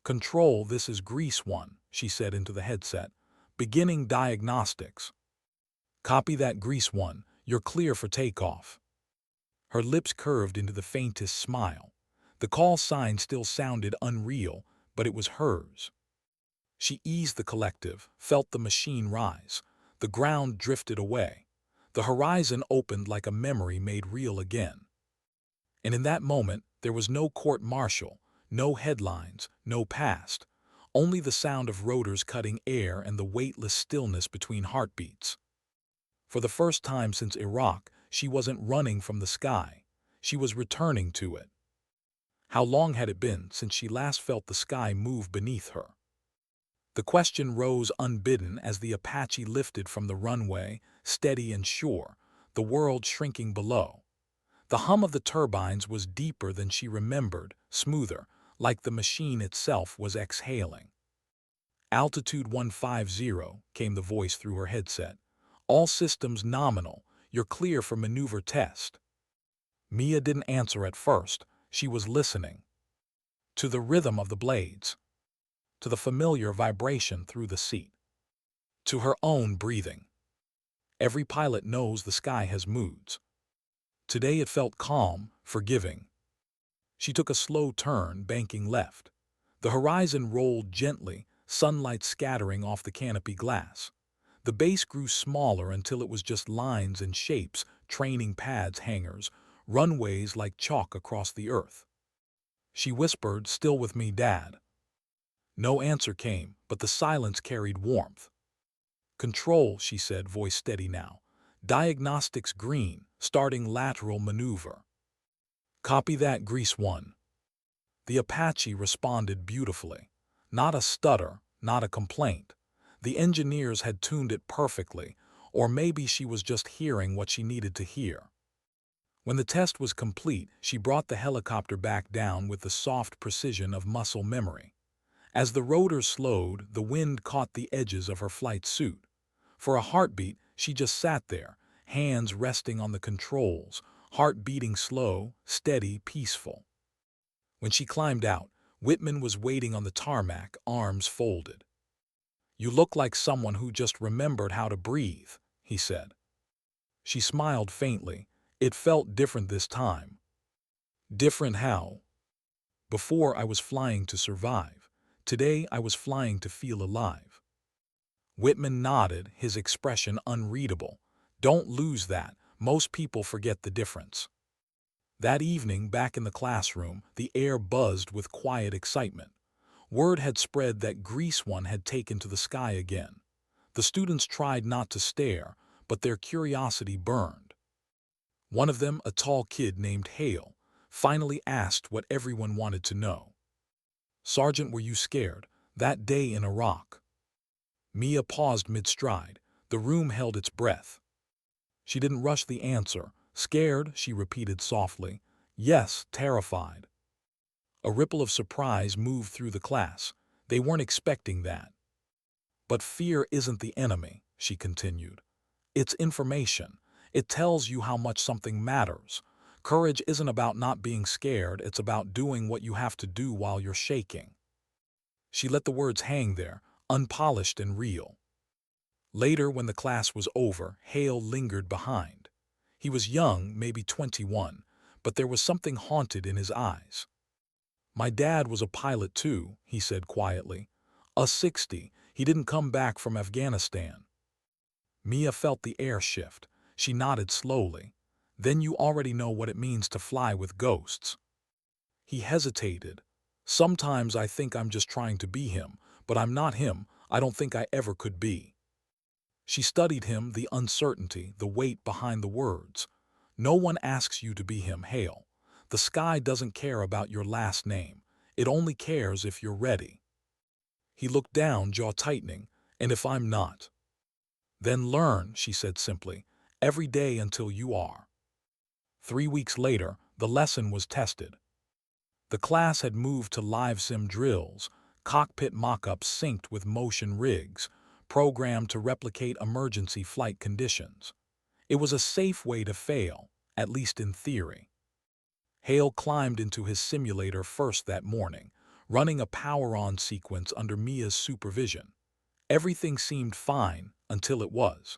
"Control, this is Grease 1, she said into the headset. "Beginning diagnostics." "Copy that, Grease 1. You're clear for takeoff." Her lips curved into the faintest smile. The call sign still sounded unreal, but it was hers. She eased the collective, felt the machine rise. The ground drifted away. The horizon opened like a memory made real again. And in that moment, there was no court-martial, no headlines, no past. Only the sound of rotors cutting air and the weightless stillness between heartbeats. For the first time since Iraq, she wasn't running from the sky. She was returning to it. How long had it been since she last felt the sky move beneath her? The question rose unbidden as the Apache lifted from the runway, steady and sure, the world shrinking below. The hum of the turbines was deeper than she remembered, smoother, like the machine itself was exhaling. "Altitude 150, came the voice through her headset. "All systems nominal. You're clear for maneuver test." Mia didn't answer at first. She was listening. To the rhythm of the blades. To the familiar vibration through the seat. To her own breathing. Every pilot knows the sky has moods. Today it felt calm, forgiving. She took a slow turn, banking left. The horizon rolled gently, sunlight scattering off the canopy glass. The base grew smaller until it was just lines and shapes, training pads, hangars, runways like chalk across the earth. She whispered, "Still with me, Dad?" No answer came, but the silence carried warmth. "Control," she said, voice steady now. "Diagnostics green, starting lateral maneuver." "Copy that, Grease 1." The Apache responded beautifully. Not a stutter, not a complaint. The engineers had tuned it perfectly, or maybe she was just hearing what she needed to hear. When the test was complete, she brought the helicopter back down with the soft precision of muscle memory. As the rotor slowed, the wind caught the edges of her flight suit. For a heartbeat, she just sat there, hands resting on the controls, heart beating slow, steady, peaceful. When she climbed out, Whitman was waiting on the tarmac, arms folded. "You look like someone who just remembered how to breathe," he said. She smiled faintly. "It felt different this time." "Different how?" "Before I was flying to survive. Today I was flying to feel alive." Whitman nodded, his expression unreadable. "Don't lose that. Most people forget the difference." That evening, back in the classroom, the air buzzed with quiet excitement. Word had spread that Grease 1 had taken to the sky again. The students tried not to stare, but their curiosity burned. One of them, a tall kid named Hale, finally asked what everyone wanted to know. Sergeant, were you scared? That day in Iraq. Mia paused mid-stride. The room held its breath. She didn't rush the answer. Scared, she repeated softly. Yes, terrified. A ripple of surprise moved through the class. They weren't expecting that. But fear isn't the enemy, she continued. It's information. It tells you how much something matters. Courage isn't about not being scared, it's about doing what you have to do while you're shaking. She let the words hang there, unpolished and real. Later, when the class was over, Hale lingered behind. He was young, maybe 21, but there was something haunted in his eyes. My dad was a pilot too, he said quietly. A 60, he didn't come back from Afghanistan. Mia felt the air shift. She nodded slowly. Then you already know what it means to fly with ghosts. He hesitated. Sometimes I think I'm just trying to be him, but I'm not him. I don't think I ever could be. She studied him, the uncertainty, the weight behind the words. No one asks you to be him, Hale. The sky doesn't care about your last name. It only cares if you're ready. He looked down, jaw tightening. And if I'm not? Then learn, she said simply, every day until you are. 3 weeks later, the lesson was tested. The class had moved to live sim drills, cockpit mock-ups synced with motion rigs, programmed to replicate emergency flight conditions. It was a safe way to fail, at least in theory. Hale climbed into his simulator first that morning, running a power-on sequence under Mia's supervision. Everything seemed fine until it was.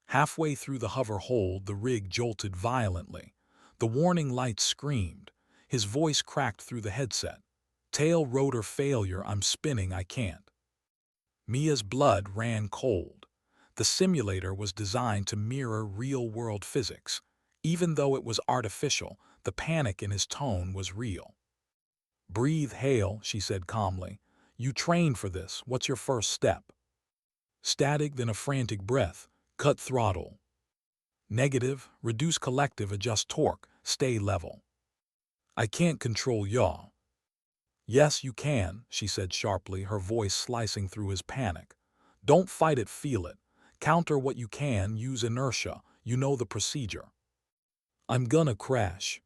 Halfway through the hover hold, the rig jolted violently. The warning lights screamed. His voice cracked through the headset. Tail rotor failure, I'm spinning, I can't. Mia's blood ran cold. The simulator was designed to mirror real-world physics. Even though it was artificial, the panic in his tone was real. Breathe, Hale, she said calmly. You trained for this. What's your first step? Static, then a frantic breath. Cut throttle. Negative, reduce collective, adjust torque, stay level. I can't control yaw. Yes, you can, she said sharply, her voice slicing through his panic. Don't fight it, feel it. Counter what you can, use inertia. You know the procedure. I'm gonna crash.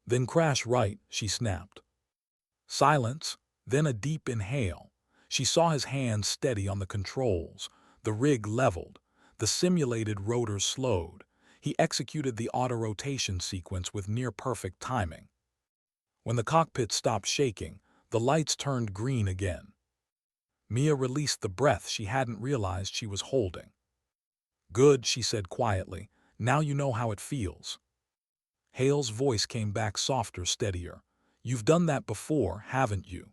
Then crash right, she snapped. Silence, then a deep inhale. She saw his hands steady on the controls. The rig leveled. The simulated rotors slowed. He executed the auto-rotation sequence with near-perfect timing. When the cockpit stopped shaking, the lights turned green again. Mia released the breath she hadn't realized she was holding. Good, she said quietly. Now you know how it feels. Hale's voice came back softer, steadier. You've done that before, haven't you?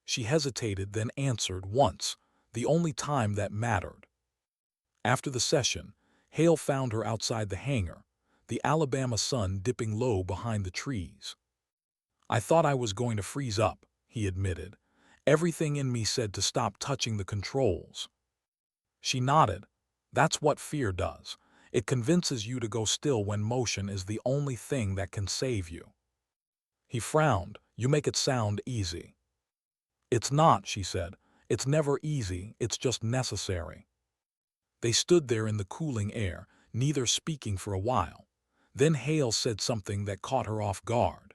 She hesitated, then answered once, the only time that mattered. After the session, Hale found her outside the hangar, the Alabama sun dipping low behind the trees. I thought I was going to freeze up, he admitted. Everything in me said to stop touching the controls. She nodded. That's what fear does. It convinces you to go still when motion is the only thing that can save you. He frowned. You make it sound easy. It's not, she said. It's never easy, it's just necessary. They stood there in the cooling air, neither speaking for a while. Then Hale said something that caught her off guard.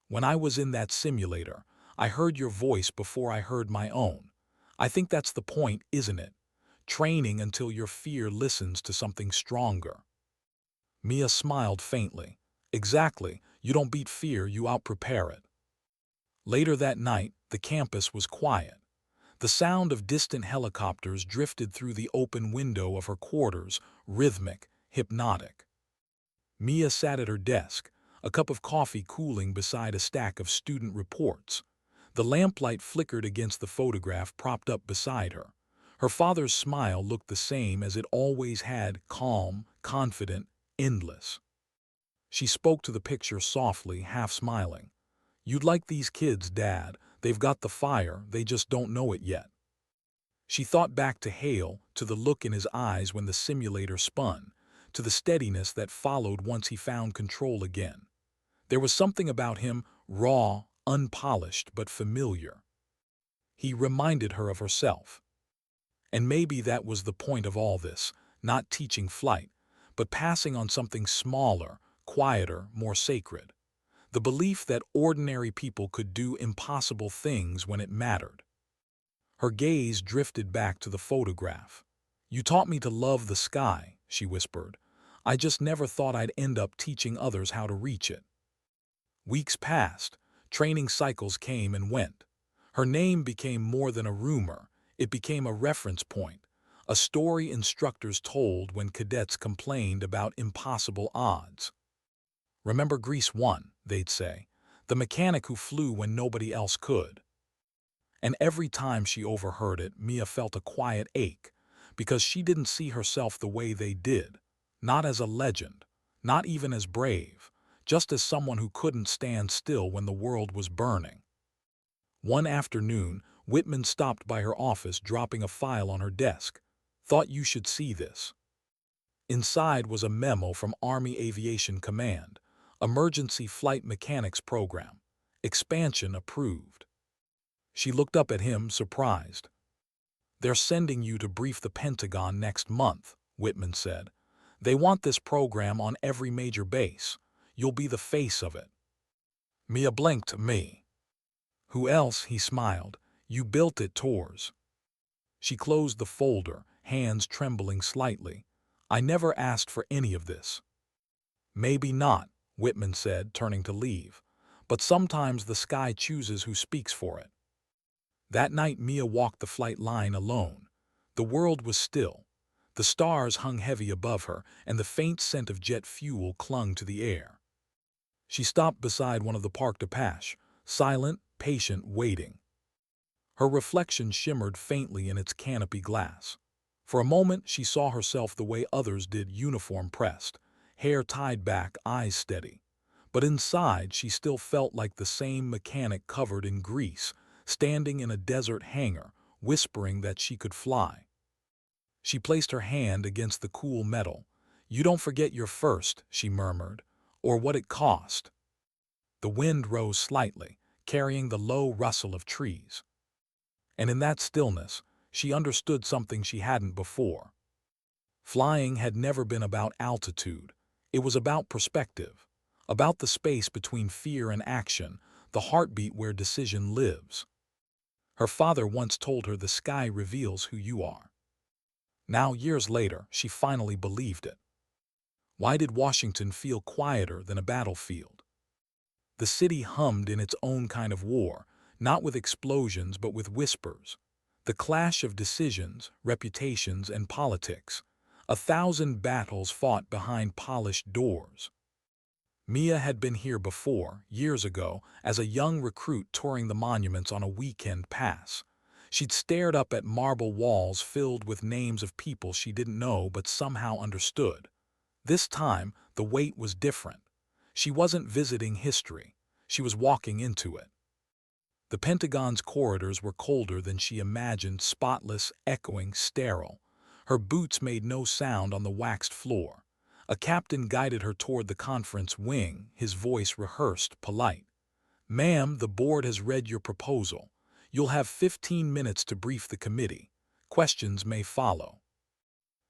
When I was in that simulator, I heard your voice before I heard my own. I think that's the point, isn't it? Training until your fear listens to something stronger. Mia smiled faintly. Exactly. You don't beat fear, you out-prepare it. Later that night, the campus was quiet. The sound of distant helicopters drifted through the open window of her quarters, rhythmic, hypnotic. Mia sat at her desk, a cup of coffee cooling beside a stack of student reports. The lamplight flickered against the photograph propped up beside her. Her father's smile looked the same as it always had, calm, confident, endless. She spoke to the picture softly, half smiling. You'd like these kids, Dad. They've got the fire, they just don't know it yet. She thought back to Hale, to the look in his eyes when the simulator spun, to the steadiness that followed once he found control again. There was something about him, raw, unpolished but familiar. He reminded her of herself. And maybe that was the point of all this, not teaching flight, but passing on something smaller, quieter, more sacred. The belief that ordinary people could do impossible things when it mattered. Her gaze drifted back to the photograph. "You taught me to love the sky," she whispered. "I just never thought I'd end up teaching others how to reach it." Weeks passed. Training cycles came and went. Her name became more than a rumor. It became a reference point, a story instructors told when cadets complained about impossible odds. "Remember Grease 1, they'd say, "the mechanic who flew when nobody else could." And every time she overheard it, Mia felt a quiet ache, because she didn't see herself the way they did, not as a legend, not even as brave, just as someone who couldn't stand still when the world was burning. One afternoon, Whitman stopped by her office, dropping a file on her desk. "Thought you should see this." Inside was a memo from Army Aviation Command, Emergency Flight Mechanics Program, expansion approved. She looked up at him, surprised. "They're sending you to brief the Pentagon next month," Whitman said. "They want this program on every major base. You'll be the face of it." Mia blinked. "Me? Who else?" He smiled. "You built it, Tors." She closed the folder, hands trembling slightly. "I never asked for any of this." "Maybe not," Whitman said, turning to leave. "But sometimes the sky chooses who speaks for it." That night Mia walked the flight line alone. The world was still. The stars hung heavy above her, and the faint scent of jet fuel clung to the air. She stopped beside one of the parked Apache, silent, patient, waiting. Her reflection shimmered faintly in its canopy glass. For a moment she saw herself the way others did, uniform pressed, hair tied back, eyes steady. But inside she still felt like the same mechanic covered in grease, standing in a desert hangar, whispering that she could fly. She placed her hand against the cool metal. "You don't forget your first," she murmured, "or what it cost." The wind rose slightly, carrying the low rustle of trees. And in that stillness, she understood something she hadn't before. Flying had never been about altitude. It was about perspective, about the space between fear and action, the heartbeat where decision lives. Her father once told her the sky reveals who you are. Now, years later, she finally believed it. Why did Washington feel quieter than a battlefield? The city hummed in its own kind of war, not with explosions but with whispers. The clash of decisions, reputations, and politics. 1,000 battles fought behind polished doors. Mia had been here before, years ago, as a young recruit touring the monuments on a weekend pass. She'd stared up at marble walls filled with names of people she didn't know but somehow understood. This time, the weight was different. She wasn't visiting history. She was walking into it. The Pentagon's corridors were colder than she imagined, spotless, echoing, sterile. Her boots made no sound on the waxed floor. A captain guided her toward the conference wing, his voice rehearsed, polite. "Ma'am, the board has read your proposal. You'll have 15 minutes to brief the committee. Questions may follow."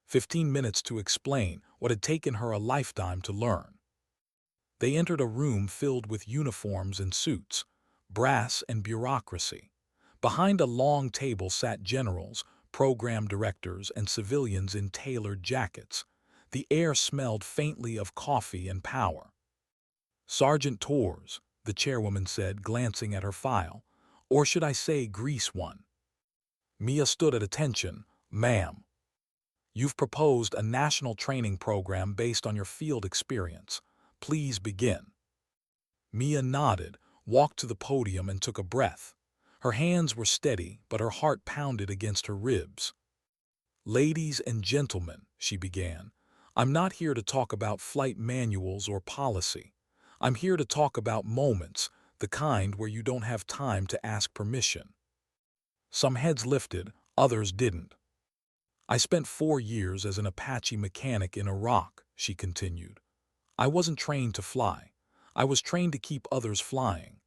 15 minutes to explain what had taken her a lifetime to learn. They entered a room filled with uniforms and suits, brass and bureaucracy. Behind a long table sat generals, program directors, and civilians in tailored jackets. The air smelled faintly of coffee and power. "Sergeant Tors," the chairwoman said, glancing at her file. "Or should I say Grease 1?" Mia stood at attention. "Ma'am, you've proposed a national training program based on your field experience. Please begin." Mia nodded, walked to the podium, and took a breath. Her hands were steady, but her heart pounded against her ribs. "Ladies and gentlemen," she began, "I'm not here to talk about flight manuals or policy. I'm here to talk about moments, the kind where you don't have time to ask permission." Some heads lifted, others didn't. "I spent 4 years as an Apache mechanic in Iraq," she continued. "I wasn't trained to fly. I was trained to keep others flying.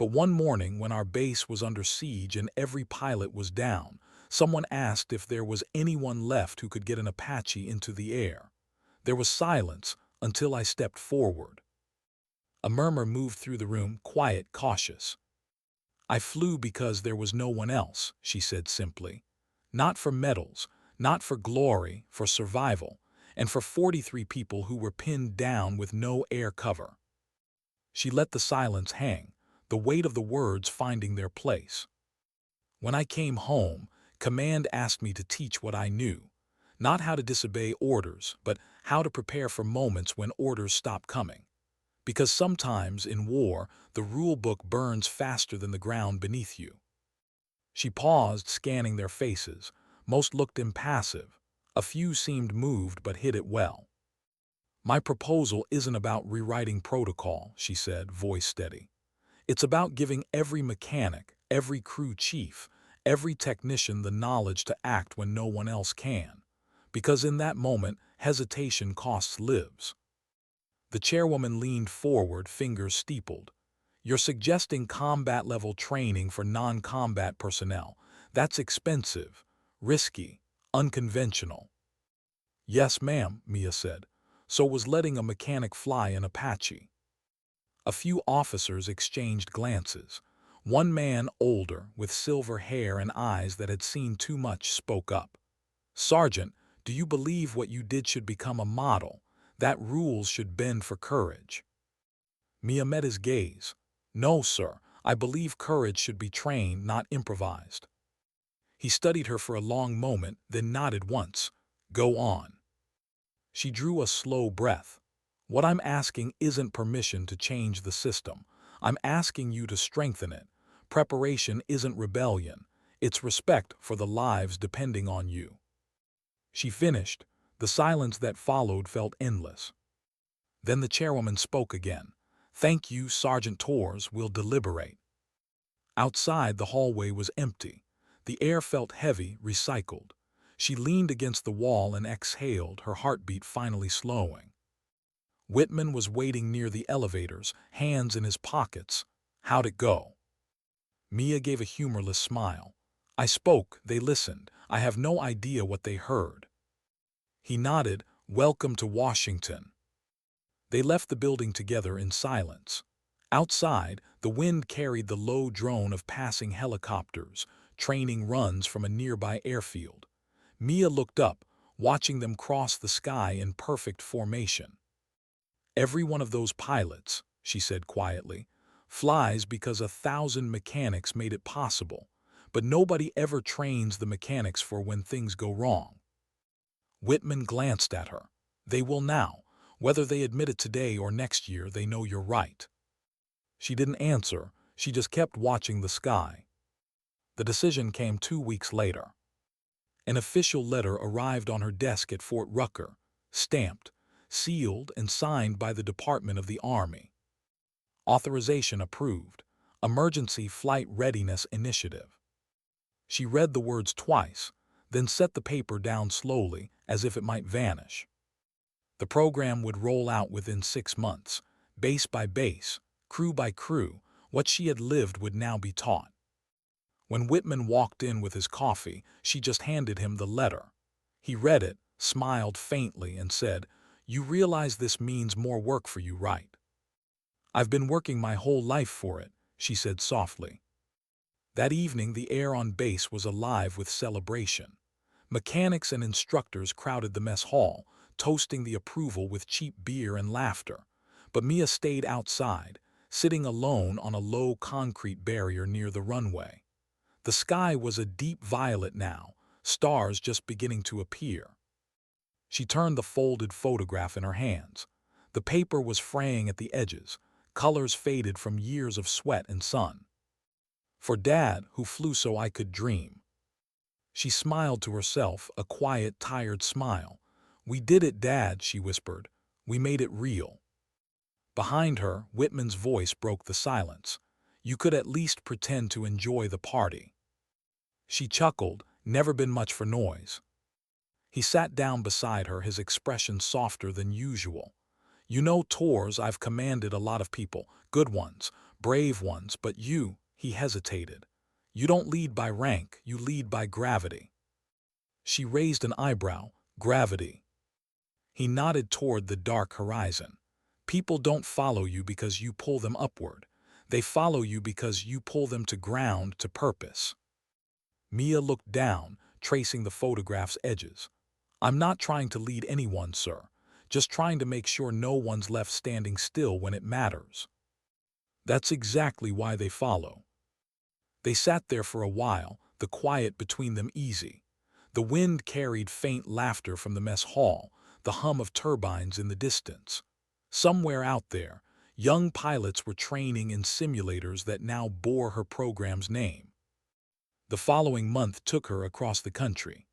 But one morning, when our base was under siege and every pilot was down, someone asked if there was anyone left who could get an Apache into the air. There was silence until I stepped forward. A murmur moved through the room, quiet, cautious. "I flew because there was no one else," she said simply. "Not for medals, not for glory, for survival, and for 43 people who were pinned down with no air cover." She let the silence hang, the weight of the words finding their place. When I came home, command asked me to teach what I knew. Not how to disobey orders, but how to prepare for moments when orders stop coming. Because sometimes, in war, the rule book burns faster than the ground beneath you. She paused, scanning their faces. Most looked impassive. A few seemed moved but hid it well. "My proposal isn't about rewriting protocol," she said, voice steady. "It's about giving every mechanic, every crew chief, every technician the knowledge to act when no one else can. Because in that moment, hesitation costs lives." The chairwoman leaned forward, fingers steepled. "You're suggesting combat-level training for non-combat personnel. That's expensive, risky, unconventional." "Yes, ma'am," Mia said. "So was letting a mechanic fly an Apache." A few officers exchanged glances. One man, older, with silver hair and eyes that had seen too much, spoke up. "Sergeant, do you believe what you did should become a model? That rules should bend for courage?" Mia met his gaze. "No, sir. I believe courage should be trained, not improvised." He studied her for a long moment, then nodded once. "Go on." She drew a slow breath. "What I'm asking isn't permission to change the system. I'm asking you to strengthen it. Preparation isn't rebellion. It's respect for the lives depending on you." She finished. The silence that followed felt endless. Then the chairwoman spoke again. "Thank you, Sergeant Torres. We'll deliberate." Outside, the hallway was empty. The air felt heavy, recycled. She leaned against the wall and exhaled, her heartbeat finally slowing. Whitman was waiting near the elevators, hands in his pockets. "How'd it go?" Mia gave a humorless smile. "I spoke, they listened. I have no idea what they heard." He nodded. "Welcome to Washington." They left the building together in silence. Outside, the wind carried the low drone of passing helicopters, training runs from a nearby airfield. Mia looked up, watching them cross the sky in perfect formation. "Every one of those pilots," she said quietly, "flies because 1,000 mechanics made it possible, but nobody ever trains the mechanics for when things go wrong." Whitman glanced at her. "They will now. Whether they admit it today or next year, they know you're right." She didn't answer. She just kept watching the sky. The decision came 2 weeks later. An official letter arrived on her desk at Fort Rucker, stamped, sealed, and signed by the Department of the Army. Authorization approved. Emergency Flight Readiness Initiative. She read the words twice, then set the paper down slowly, as if it might vanish. The program would roll out within 6 months, base by base, crew by crew. What she had lived would now be taught. When Whitman walked in with his coffee, she just handed him the letter. He read it, smiled faintly, and said, "You realize this means more work for you, right?" "I've been working my whole life for it," she said softly. That evening, the air on base was alive with celebration. Mechanics and instructors crowded the mess hall, toasting the approval with cheap beer and laughter. But Mia stayed outside, sitting alone on a low concrete barrier near the runway. The sky was a deep violet now, stars just beginning to appear. She turned the folded photograph in her hands. The paper was fraying at the edges, colors faded from years of sweat and sun. "For Dad, who flew so I could dream." She smiled to herself, a quiet, tired smile. "We did it, Dad," she whispered. "We made it real." Behind her, Whitman's voice broke the silence. "You could at least pretend to enjoy the party." She chuckled, never been much for noise. He sat down beside her, his expression softer than usual. "You know, Torres, I've commanded a lot of people, good ones, Brave ones, but you, he hesitated. You don't lead by rank, you lead by gravity. She raised an eyebrow. Gravity. He nodded toward the dark horizon. People don't follow you because you pull them upward. They follow you because you pull them to ground, to purpose. Mia looked down, tracing the photograph's edges. I'm not trying to lead anyone, sir. Just trying to make sure no one's left standing still when it matters. That's exactly why they follow. They sat there for a while, the quiet between them easy. The wind carried faint laughter from the mess hall, the hum of turbines in the distance. Somewhere out there, young pilots were training in simulators that now bore her program's name. The following month took her across the country.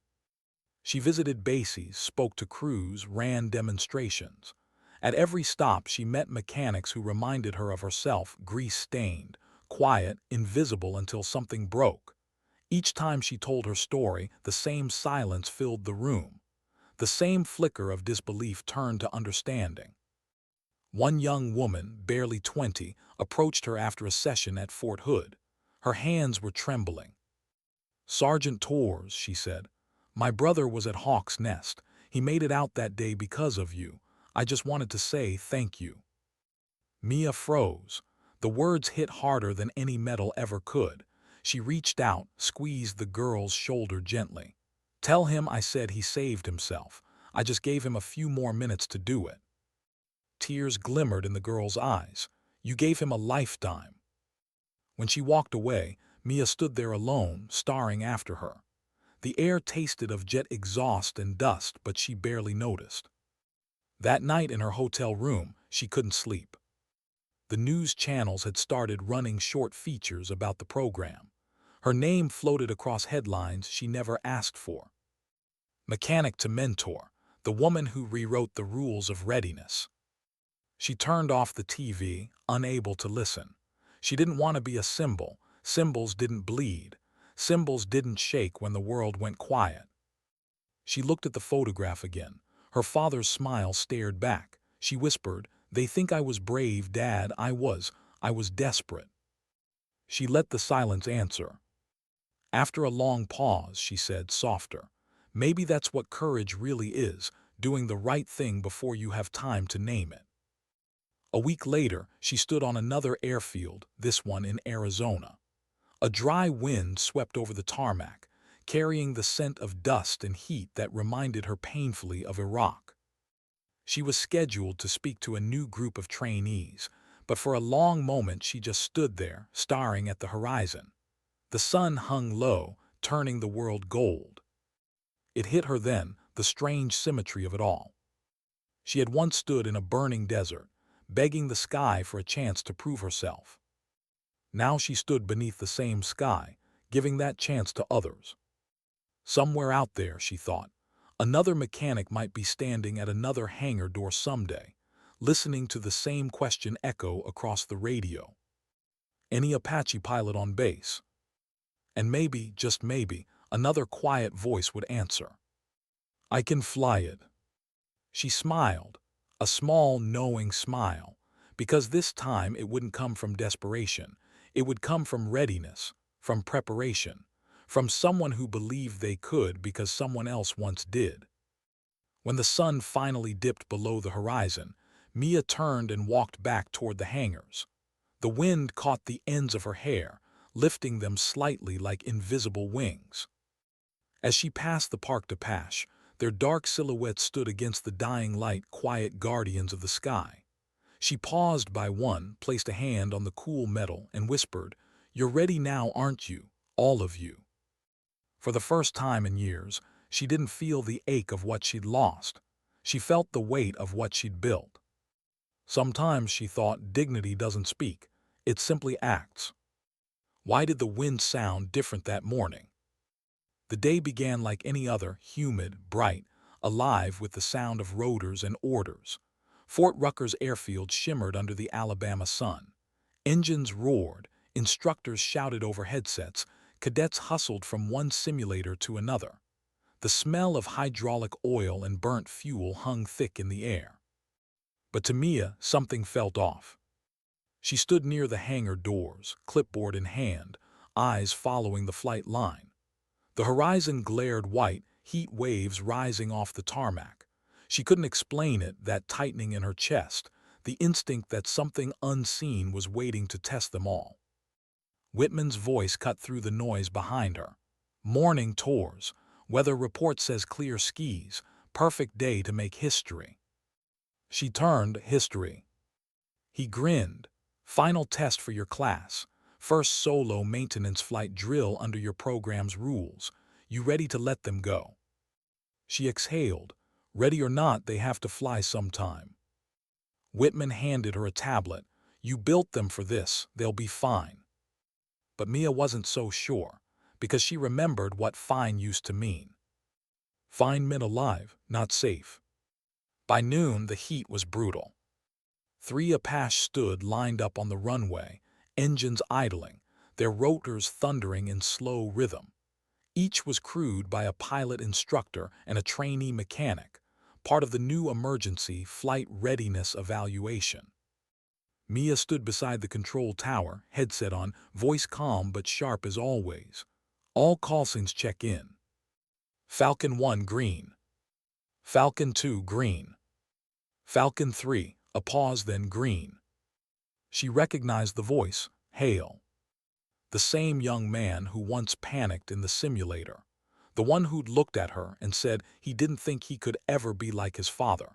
She visited bases, spoke to crews, ran demonstrations. At every stop she met mechanics who reminded her of herself, grease-stained, quiet, invisible until something broke. Each time she told her story, the same silence filled the room. The same flicker of disbelief turned to understanding. One young woman, barely 20, approached her after a session at Fort Hood. Her hands were trembling. "Sergeant Torres," she said, "my brother was at Hawk's Nest. He made it out that day because of you. I just wanted to say thank you." Mia froze. The words hit harder than any metal ever could. She reached out, squeezed the girl's shoulder gently. "Tell him I said he saved himself. I just gave him a few more minutes to do it." Tears glimmered in the girl's eyes. "You gave him a lifetime." When she walked away, Mia stood there alone, staring after her. The air tasted of jet exhaust and dust, but she barely noticed. That night in her hotel room, she couldn't sleep. The news channels had started running short features about the program. Her name floated across headlines she never asked for. Mechanic to mentor, the woman who rewrote the rules of readiness. She turned off the TV, unable to listen. She didn't want to be a symbol. Symbols didn't bleed. Symbols didn't shake when the world went quiet. She looked at the photograph again. Her father's smile stared back. She whispered, "They think I was brave, Dad. I was desperate." She let the silence answer. After a long pause, she said, softer, "Maybe that's what courage really is, doing the right thing before you have time to name it." A week later, she stood on another airfield, this one in Arizona. A dry wind swept over the tarmac, carrying the scent of dust and heat that reminded her painfully of Iraq. She was scheduled to speak to a new group of trainees, but for a long moment she just stood there, staring at the horizon. The sun hung low, turning the world gold. It hit her then, the strange symmetry of it all. She had once stood in a burning desert, begging the sky for a chance to prove herself. Now she stood beneath the same sky, giving that chance to others. Somewhere out there, she thought, another mechanic might be standing at another hangar door someday, listening to the same question echo across the radio. Any Apache pilot on base? And maybe, just maybe, another quiet voice would answer. "I can fly it." She smiled, a small, knowing smile, because this time it wouldn't come from desperation. It would come from readiness, from preparation, from someone who believed they could because someone else once did. When the sun finally dipped below the horizon, Mia turned and walked back toward the hangars. The wind caught the ends of her hair, lifting them slightly like invisible wings. As she passed the Parc des Apaches, their dark silhouettes stood against the dying light, quiet guardians of the sky. She paused by one, placed a hand on the cool metal, and whispered, "You're ready now, aren't you? All of you." For the first time in years, she didn't feel the ache of what she'd lost. She felt the weight of what she'd built. Sometimes, she thought, dignity doesn't speak, it simply acts. Why did the wind sound different that morning? The day began like any other, humid, bright, alive with the sound of rotors and orders. Fort Rucker's airfield shimmered under the Alabama sun. Engines roared, instructors shouted over headsets, cadets hustled from one simulator to another. The smell of hydraulic oil and burnt fuel hung thick in the air. But to Mia, something felt off. She stood near the hangar doors, clipboard in hand, eyes following the flight line. The horizon glared white, heat waves rising off the tarmac. She couldn't explain it, that tightening in her chest, the instinct that something unseen was waiting to test them all. Whitman's voice cut through the noise behind her. Morning tours. Weather report says clear skies. Perfect day to make history. She turned history. He grinned. Final test for your class. First solo maintenance flight drill under your program's rules. You ready to let them go? She exhaled. Ready or not, they have to fly sometime. Whitman handed her a tablet. You built them for this. They'll be fine. But Mia wasn't so sure, because she remembered what fine used to mean. Fine meant alive, not safe. By noon, the heat was brutal. 3 Apache stood lined up on the runway, engines idling, their rotors thundering in slow rhythm. Each was crewed by a pilot instructor and a trainee mechanic, part of the new emergency flight readiness evaluation. Mia stood beside the control tower, headset on, voice calm but sharp as always. All call signs check in. Falcon 1 green. Falcon 2 green. Falcon 3, a pause, then green. She recognized the voice, Hale. The same young man who once panicked in the simulator. The one who'd looked at her and said he didn't think he could ever be like his father.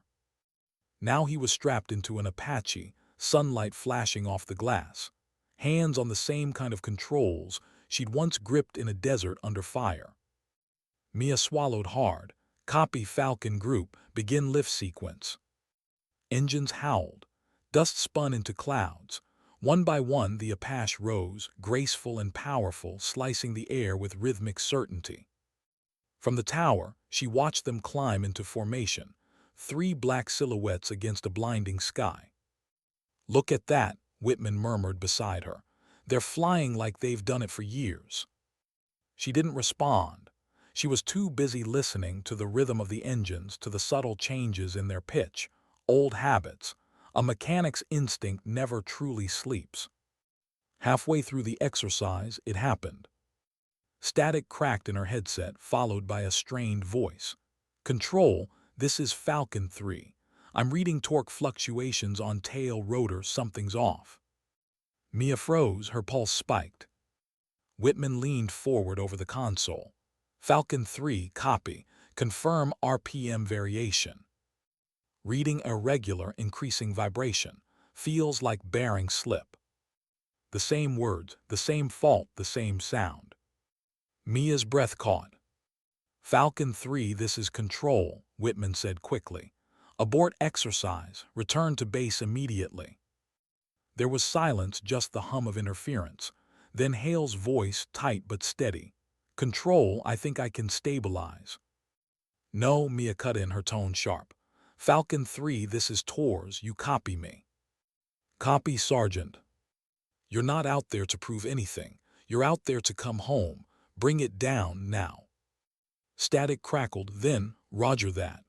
Now he was strapped into an Apache, sunlight flashing off the glass. Hands on the same kind of controls she'd once gripped in a desert under fire. Mia swallowed hard. Copy Falcon Group, begin lift sequence. Engines howled. Dust spun into clouds. One by one the Apache rose, graceful and powerful, slicing the air with rhythmic certainty. From the tower, she watched them climb into formation, 3 black silhouettes against a blinding sky. Look at that, Whitman murmured beside her. They're flying like they've done it for years. She didn't respond. She was too busy listening to the rhythm of the engines, to the subtle changes in their pitch, old habits. A mechanic's instinct never truly sleeps. Halfway through the exercise, it happened. Static cracked in her headset, followed by a strained voice. Control, this is Falcon 3. I'm reading torque fluctuations on tail rotor, something's off. Mia froze, her pulse spiked. Whitman leaned forward over the console. Falcon 3, copy. Confirm RPM variation. Reading irregular, increasing vibration. Feels like bearing slip. The same words, the same fault, the same sound. Mia's breath caught. Falcon 3, this is control, Whitman said quickly. Abort exercise, return to base immediately. There was silence, just the hum of interference. Then Hale's voice, tight but steady. Control, I think I can stabilize. No, Mia cut in, her tone sharp. Falcon 3, this is Tours, you copy me. Copy, Sergeant. You're not out there to prove anything. You're out there to come home. Bring it down now. Static crackled, then, Roger that.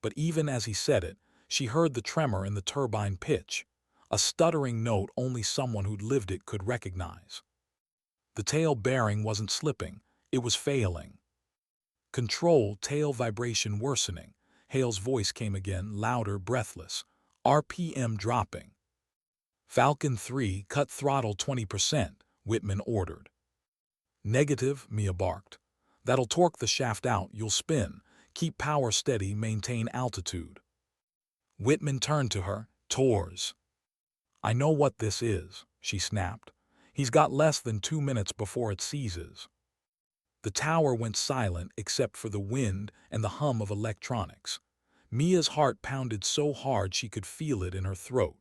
But even as he said it, she heard the tremor in the turbine pitch, a stuttering note only someone who'd lived it could recognize. The tail bearing wasn't slipping, it was failing. Control, tail vibration worsening. Hale's voice came again, louder, breathless. RPM dropping. Falcon 3, cut throttle 20%, Whitman ordered. Negative, Mia barked. That'll torque the shaft out, you'll spin. Keep power steady, maintain altitude. Whitman turned to her. Tours. I know what this is, she snapped. He's got less than 2 minutes before it seizes. The tower went silent except for the wind and the hum of electronics. Mia's heart pounded so hard she could feel it in her throat.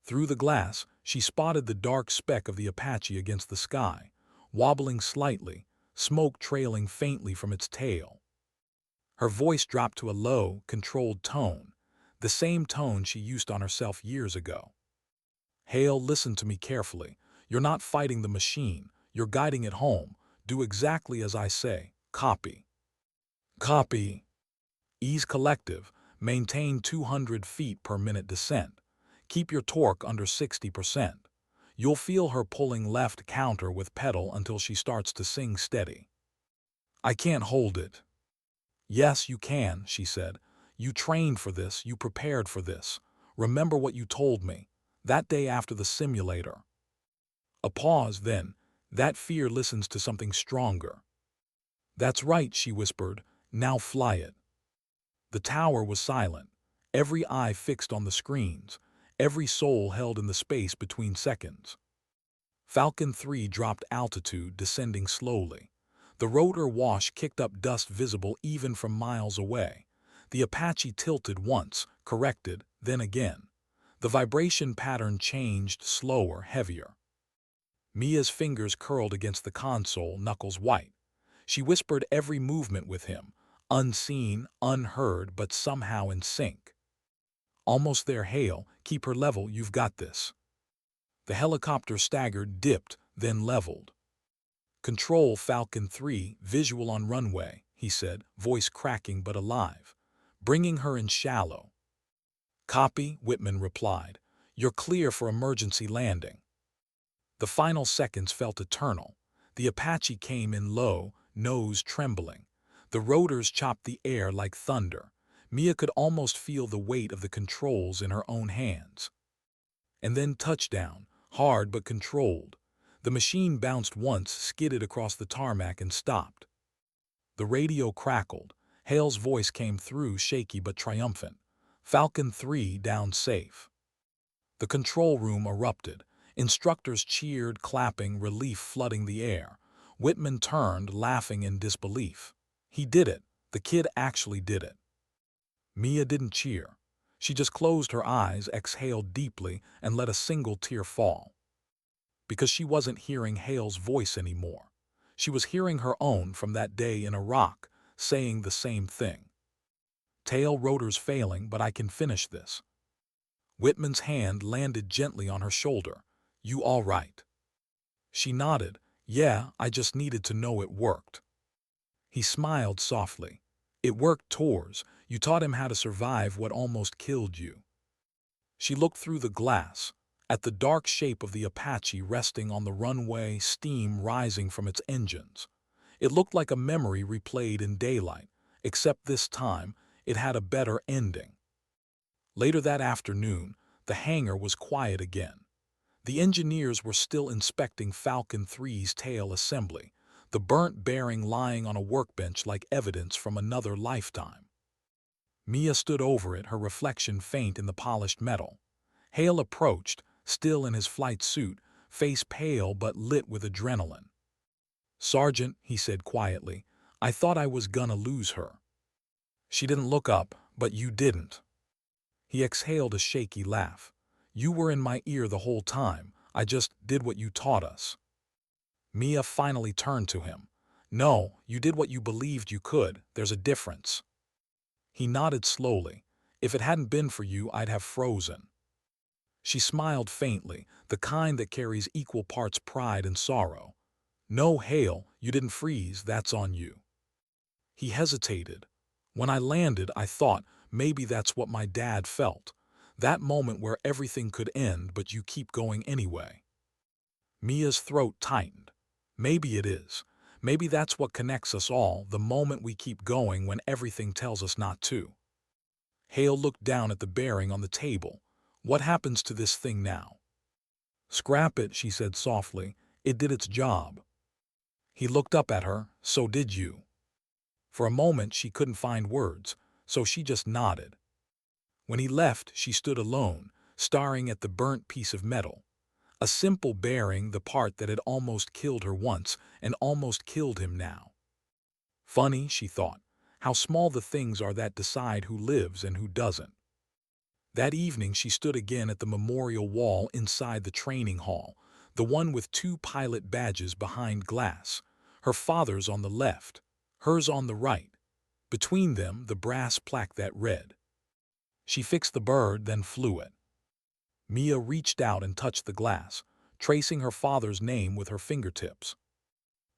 Through the glass, she spotted the dark speck of the Apache against the sky, wobbling slightly, smoke trailing faintly from its tail. Her voice dropped to a low, controlled tone, the same tone she used on herself years ago. Hale, listen to me carefully. You're not fighting the machine. You're guiding it home. Do exactly as I say. Copy. Copy. Ease collective. Maintain 200 feet per minute descent. Keep your torque under 60%. You'll feel her pulling left counter with pedal until she starts to sing steady. I can't hold it. Yes, you can, she said. You trained for this, you prepared for this. Remember what you told me, that day after the simulator. A pause, then. That fear listens to something stronger. That's right, she whispered. Now fly it. The tower was silent, every eye fixed on the screens, every soul held in the space between seconds. Falcon 3 dropped altitude, descending slowly. The rotor wash kicked up dust visible even from miles away. The Apache tilted once, corrected, then again. The vibration pattern changed, slower, heavier. Mia's fingers curled against the console, knuckles white. She whispered every movement with him, unseen, unheard, but somehow in sync. Almost there, Hale. Keep her level, you've got this. The helicopter staggered, dipped, then leveled. Control Falcon 3, visual on runway, he said, voice cracking but alive. Bringing her in shallow. Copy, Whitman replied. You're clear for emergency landing. The final seconds felt eternal. The Apache came in low, nose trembling. The rotors chopped the air like thunder. Mia could almost feel the weight of the controls in her own hands. And then touchdown, hard but controlled. The machine bounced once, skidded across the tarmac and stopped. The radio crackled. Hale's voice came through, shaky but triumphant. Falcon 3 down safe. The control room erupted. Instructors cheered, clapping, relief flooding the air. Whitman turned, laughing in disbelief. He did it. The kid actually did it. Mia didn't cheer. She just closed her eyes, exhaled deeply, and let a single tear fall. Because she wasn't hearing Hale's voice anymore. She was hearing her own from that day in Iraq, saying the same thing. Tail rotors failing, but I can finish this. Whitman's hand landed gently on her shoulder. You all right? She nodded. Yeah, I just needed to know it worked. He smiled softly. It worked, Tors. You taught him how to survive what almost killed you. She looked through the glass, at the dark shape of the Apache resting on the runway, steam rising from its engines. It looked like a memory replayed in daylight, except this time it had a better ending. Later that afternoon, the hangar was quiet again. The engineers were still inspecting Falcon 3's tail assembly, the burnt bearing lying on a workbench like evidence from another lifetime. Mia stood over it, her reflection faint in the polished metal. Hale approached, still in his flight suit, face pale but lit with adrenaline. Sergeant, he said quietly, I thought I was gonna lose her. She didn't look up, but you didn't. He exhaled a shaky laugh. You were in my ear the whole time. I just did what you taught us. Mia finally turned to him. No, you did what you believed you could. There's a difference. He nodded slowly. If it hadn't been for you, I'd have frozen. She smiled faintly, the kind that carries equal parts pride and sorrow. No, Hale, you didn't freeze, that's on you. He hesitated. When I landed, I thought maybe that's what my dad felt. That moment where everything could end, but you keep going anyway. Mia's throat tightened. Maybe it is. Maybe that's what connects us all, the moment we keep going when everything tells us not to. Hale looked down at the bearing on the table. What happens to this thing now? Scrap it, she said softly. It did its job. He looked up at her. So did you. For a moment she couldn't find words, so she just nodded. When he left, she stood alone, staring at the burnt piece of metal. A simple bearing, the part that had almost killed her once and almost killed him now. Funny, she thought, how small the things are that decide who lives and who doesn't. That evening she stood again at the memorial wall inside the training hall, the one with 2 pilot badges behind glass, her father's on the left, hers on the right. Between them, the brass plaque that read. She fixed the bird, then flew it. Mia reached out and touched the glass, tracing her father's name with her fingertips.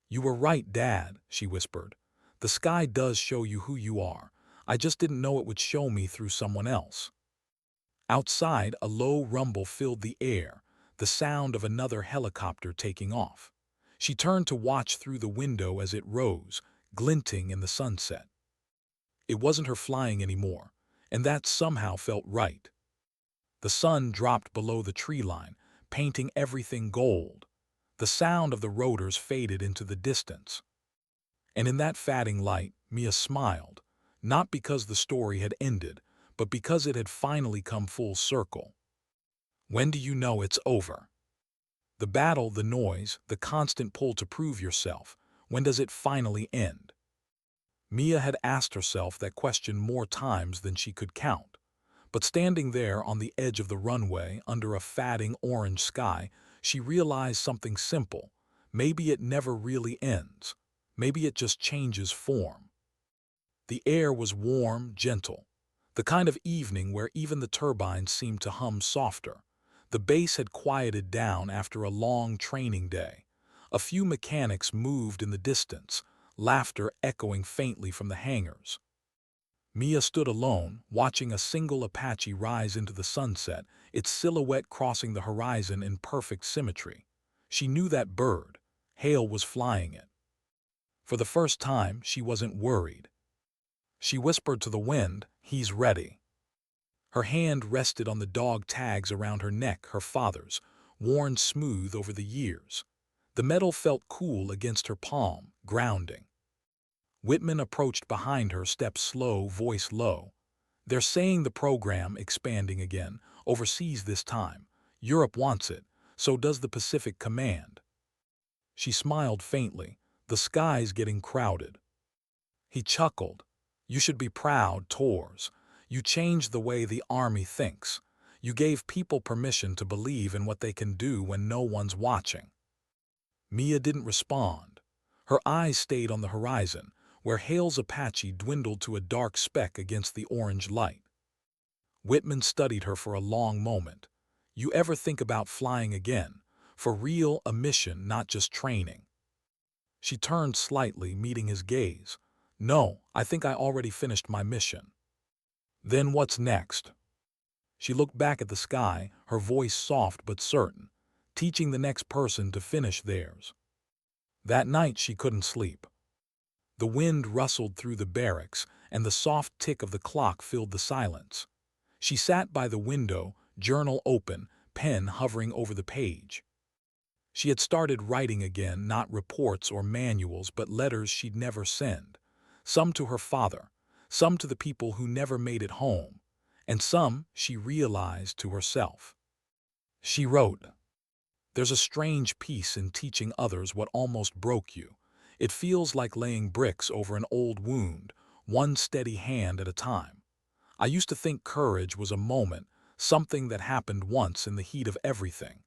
You were right, Dad, she whispered. The sky does show you who you are. I just didn't know it would show me through someone else. Outside, a low rumble filled the air, the sound of another helicopter taking off. She turned to watch through the window as it rose, glinting in the sunset. It wasn't her flying anymore, and that somehow felt right. The sun dropped below the tree line, painting everything gold. The sound of the rotors faded into the distance. And in that fading light, Mia smiled, not because the story had ended, but because it had finally come full circle. When do you know it's over? The battle, the noise, the constant pull to prove yourself, when does it finally end? Mia had asked herself that question more times than she could count. But standing there on the edge of the runway under a fading orange sky, she realized something simple. Maybe it never really ends. Maybe it just changes form. The air was warm, gentle. The kind of evening where even the turbines seemed to hum softer. The base had quieted down after a long training day. A few mechanics moved in the distance, laughter echoing faintly from the hangars. Mia stood alone, watching a single Apache rise into the sunset, its silhouette crossing the horizon in perfect symmetry. She knew that bird. Hale was flying it. For the first time, she wasn't worried. She whispered to the wind, "He's ready." Her hand rested on the dog tags around her neck, her father's, worn smooth over the years. The metal felt cool against her palm, grounding. Whitman approached behind her, step slow, voice low. "They're saying the program expanding again, overseas this time. Europe wants it, so does the Pacific Command." She smiled faintly. "The sky's getting crowded." He chuckled. "You should be proud, Tors. You changed the way the Army thinks. You gave people permission to believe in what they can do when no one's watching." Mia didn't respond. Her eyes stayed on the horizon, where Hale's Apache dwindled to a dark speck against the orange light. Whitman studied her for a long moment. "You ever think about flying again? For real, a mission, not just training?" She turned slightly, meeting his gaze. "No, I think I already finished my mission." "Then what's next?" She looked back at the sky, her voice soft but certain, "Teaching the next person to finish theirs." That night she couldn't sleep. The wind rustled through the barracks, and the soft tick of the clock filled the silence. She sat by the window, journal open, pen hovering over the page. She had started writing again, not reports or manuals, but letters she'd never send. Some to her father, some to the people who never made it home, and some, she realized, to herself. She wrote, "There's a strange peace in teaching others what almost broke you. It feels like laying bricks over an old wound, one steady hand at a time. I used to think courage was a moment, something that happened once in the heat of everything.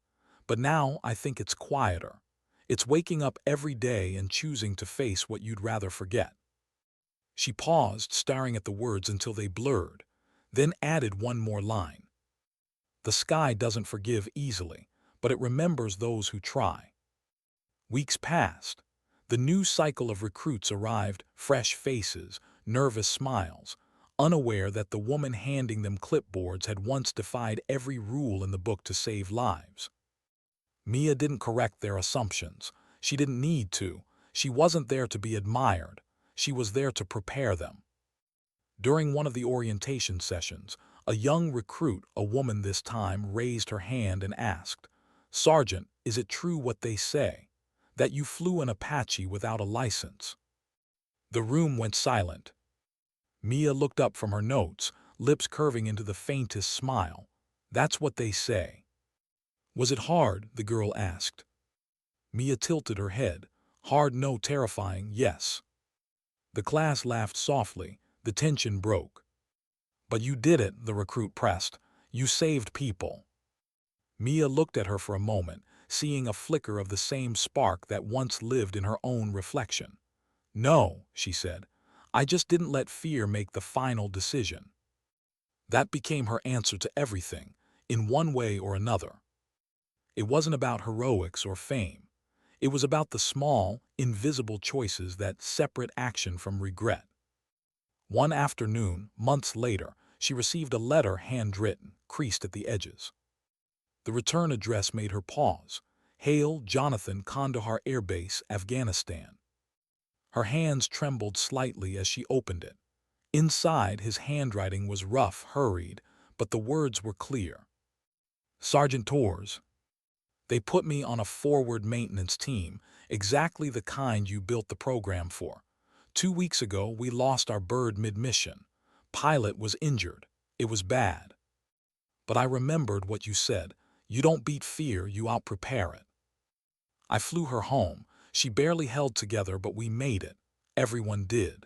But now I think it's quieter. It's waking up every day and choosing to face what you'd rather forget." She paused, staring at the words until they blurred, then added one more line. "The sky doesn't forgive easily, but it remembers those who try." Weeks passed. The new cycle of recruits arrived, fresh faces, nervous smiles, unaware that the woman handing them clipboards had once defied every rule in the book to save lives. Mia didn't correct their assumptions. She didn't need to. She wasn't there to be admired. She was there to prepare them. During one of the orientation sessions, a young recruit, a woman this time, raised her hand and asked, "Sergeant, is it true what they say, that you flew an Apache without a license?" The room went silent. Mia looked up from her notes, lips curving into the faintest smile. "That's what they say." "Was it hard?" the girl asked. Mia tilted her head. "Hard, no. Terrifying, yes." The class laughed softly. The tension broke. "But you did it," the recruit pressed. "You saved people." Mia looked at her for a moment, seeing a flicker of the same spark that once lived in her own reflection. "No," she said. "I just didn't let fear make the final decision." That became her answer to everything, in one way or another. It wasn't about heroics or fame. It was about the small, invisible choices that separate action from regret. One afternoon, months later, she received a letter handwritten. creased at the edges. The return address made her pause. Hale, Jonathan, Kandahar Air Base, Afghanistan. Her hands trembled slightly as she opened it. Inside, his handwriting was rough, hurried, but the words were clear. Sergeant Torres. They put me on a forward maintenance team, exactly the kind you built the program for. 2 weeks ago, we lost our bird mid-mission. Pilot was injured. It was bad. But I remembered what you said. You don't beat fear, you out-prepare it. I flew her home. She barely held together, but we made it. Everyone did.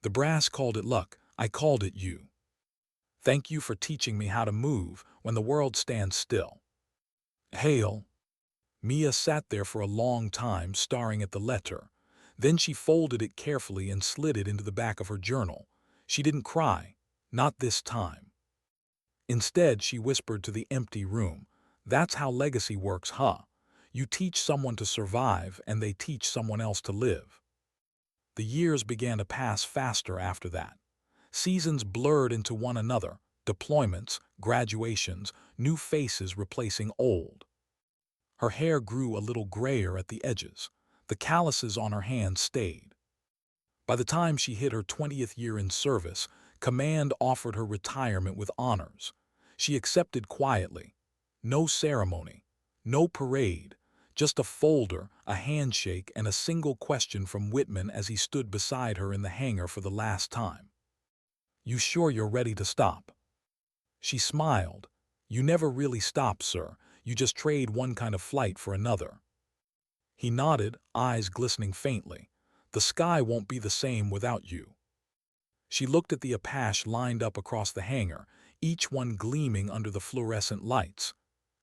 The brass called it luck. I called it you. Thank you for teaching me how to move when the world stands still. Hale. Mia sat there for a long time, staring at the letter. Then she folded it carefully and slid it into the back of her journal. She didn't cry. Not this time. Instead, she whispered to the empty room, "That's how legacy works, huh? You teach someone to survive, and they teach someone else to live." The years began to pass faster after that. Seasons blurred into one another, deployments, graduations, new faces replacing old. Her hair grew a little grayer at the edges. The calluses on her hands stayed. By the time she hit her 20th year in service, command offered her retirement with honors. She accepted quietly. No ceremony, no parade, just a folder, a handshake, and a single question from Whitman as he stood beside her in the hangar for the last time. "You sure you're ready to stop?" She smiled. "You never really stop, sir. You just trade one kind of flight for another." He nodded, eyes glistening faintly. "The sky won't be the same without you." She looked at the Apache lined up across the hangar, each one gleaming under the fluorescent lights.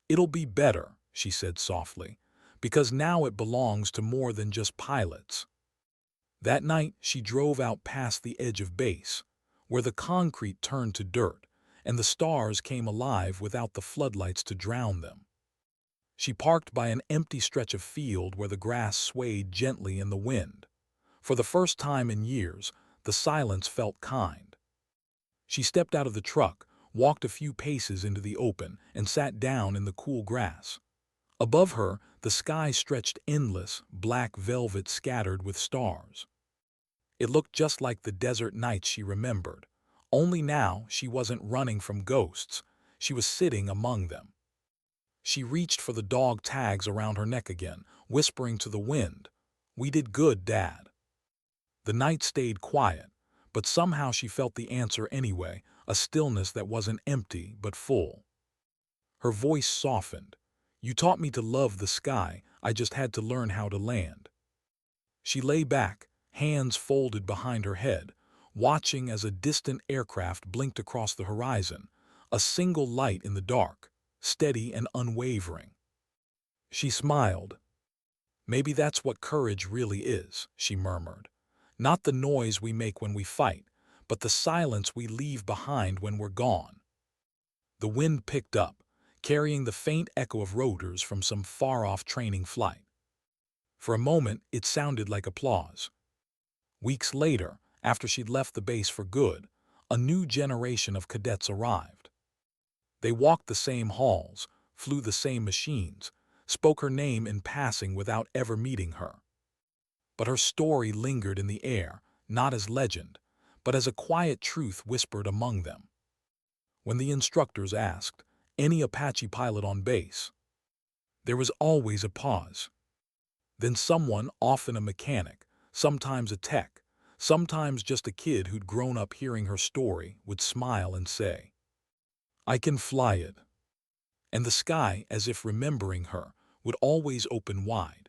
"It'll be better," she said softly, "because now it belongs to more than just pilots." That night, she drove out past the edge of base, where the concrete turned to dirt, and the stars came alive without the floodlights to drown them. She parked by an empty stretch of field where the grass swayed gently in the wind. For the first time in years, the silence felt kind. She stepped out of the truck, walked a few paces into the open, and sat down in the cool grass. Above her, the sky stretched endless, black velvet scattered with stars. It looked just like the desert nights she remembered. Only now she wasn't running from ghosts. She was sitting among them. She reached for the dog tags around her neck again, whispering to the wind, "We did good, Dad." The night stayed quiet, but somehow she felt the answer anyway, a stillness that wasn't empty but full. Her voice softened. "You taught me to love the sky, I just had to learn how to land." She lay back, hands folded behind her head, watching as a distant aircraft blinked across the horizon, a single light in the dark, steady and unwavering. She smiled. "Maybe that's what courage really is," she murmured. "Not the noise we make when we fight, but the silence we leave behind when we're gone." The wind picked up, carrying the faint echo of rotors from some far-off training flight. For a moment, it sounded like applause. Weeks later, after she'd left the base for good, a new generation of cadets arrived. They walked the same halls, flew the same machines, spoke her name in passing without ever meeting her. But her story lingered in the air, not as legend, but as a quiet truth whispered among them. When the instructors asked, "Any Apache pilot on base?" there was always a pause. Then someone, often a mechanic, sometimes a tech, sometimes just a kid who'd grown up hearing her story, would smile and say, "I can fly it." And the sky, as if remembering her, would always open wide.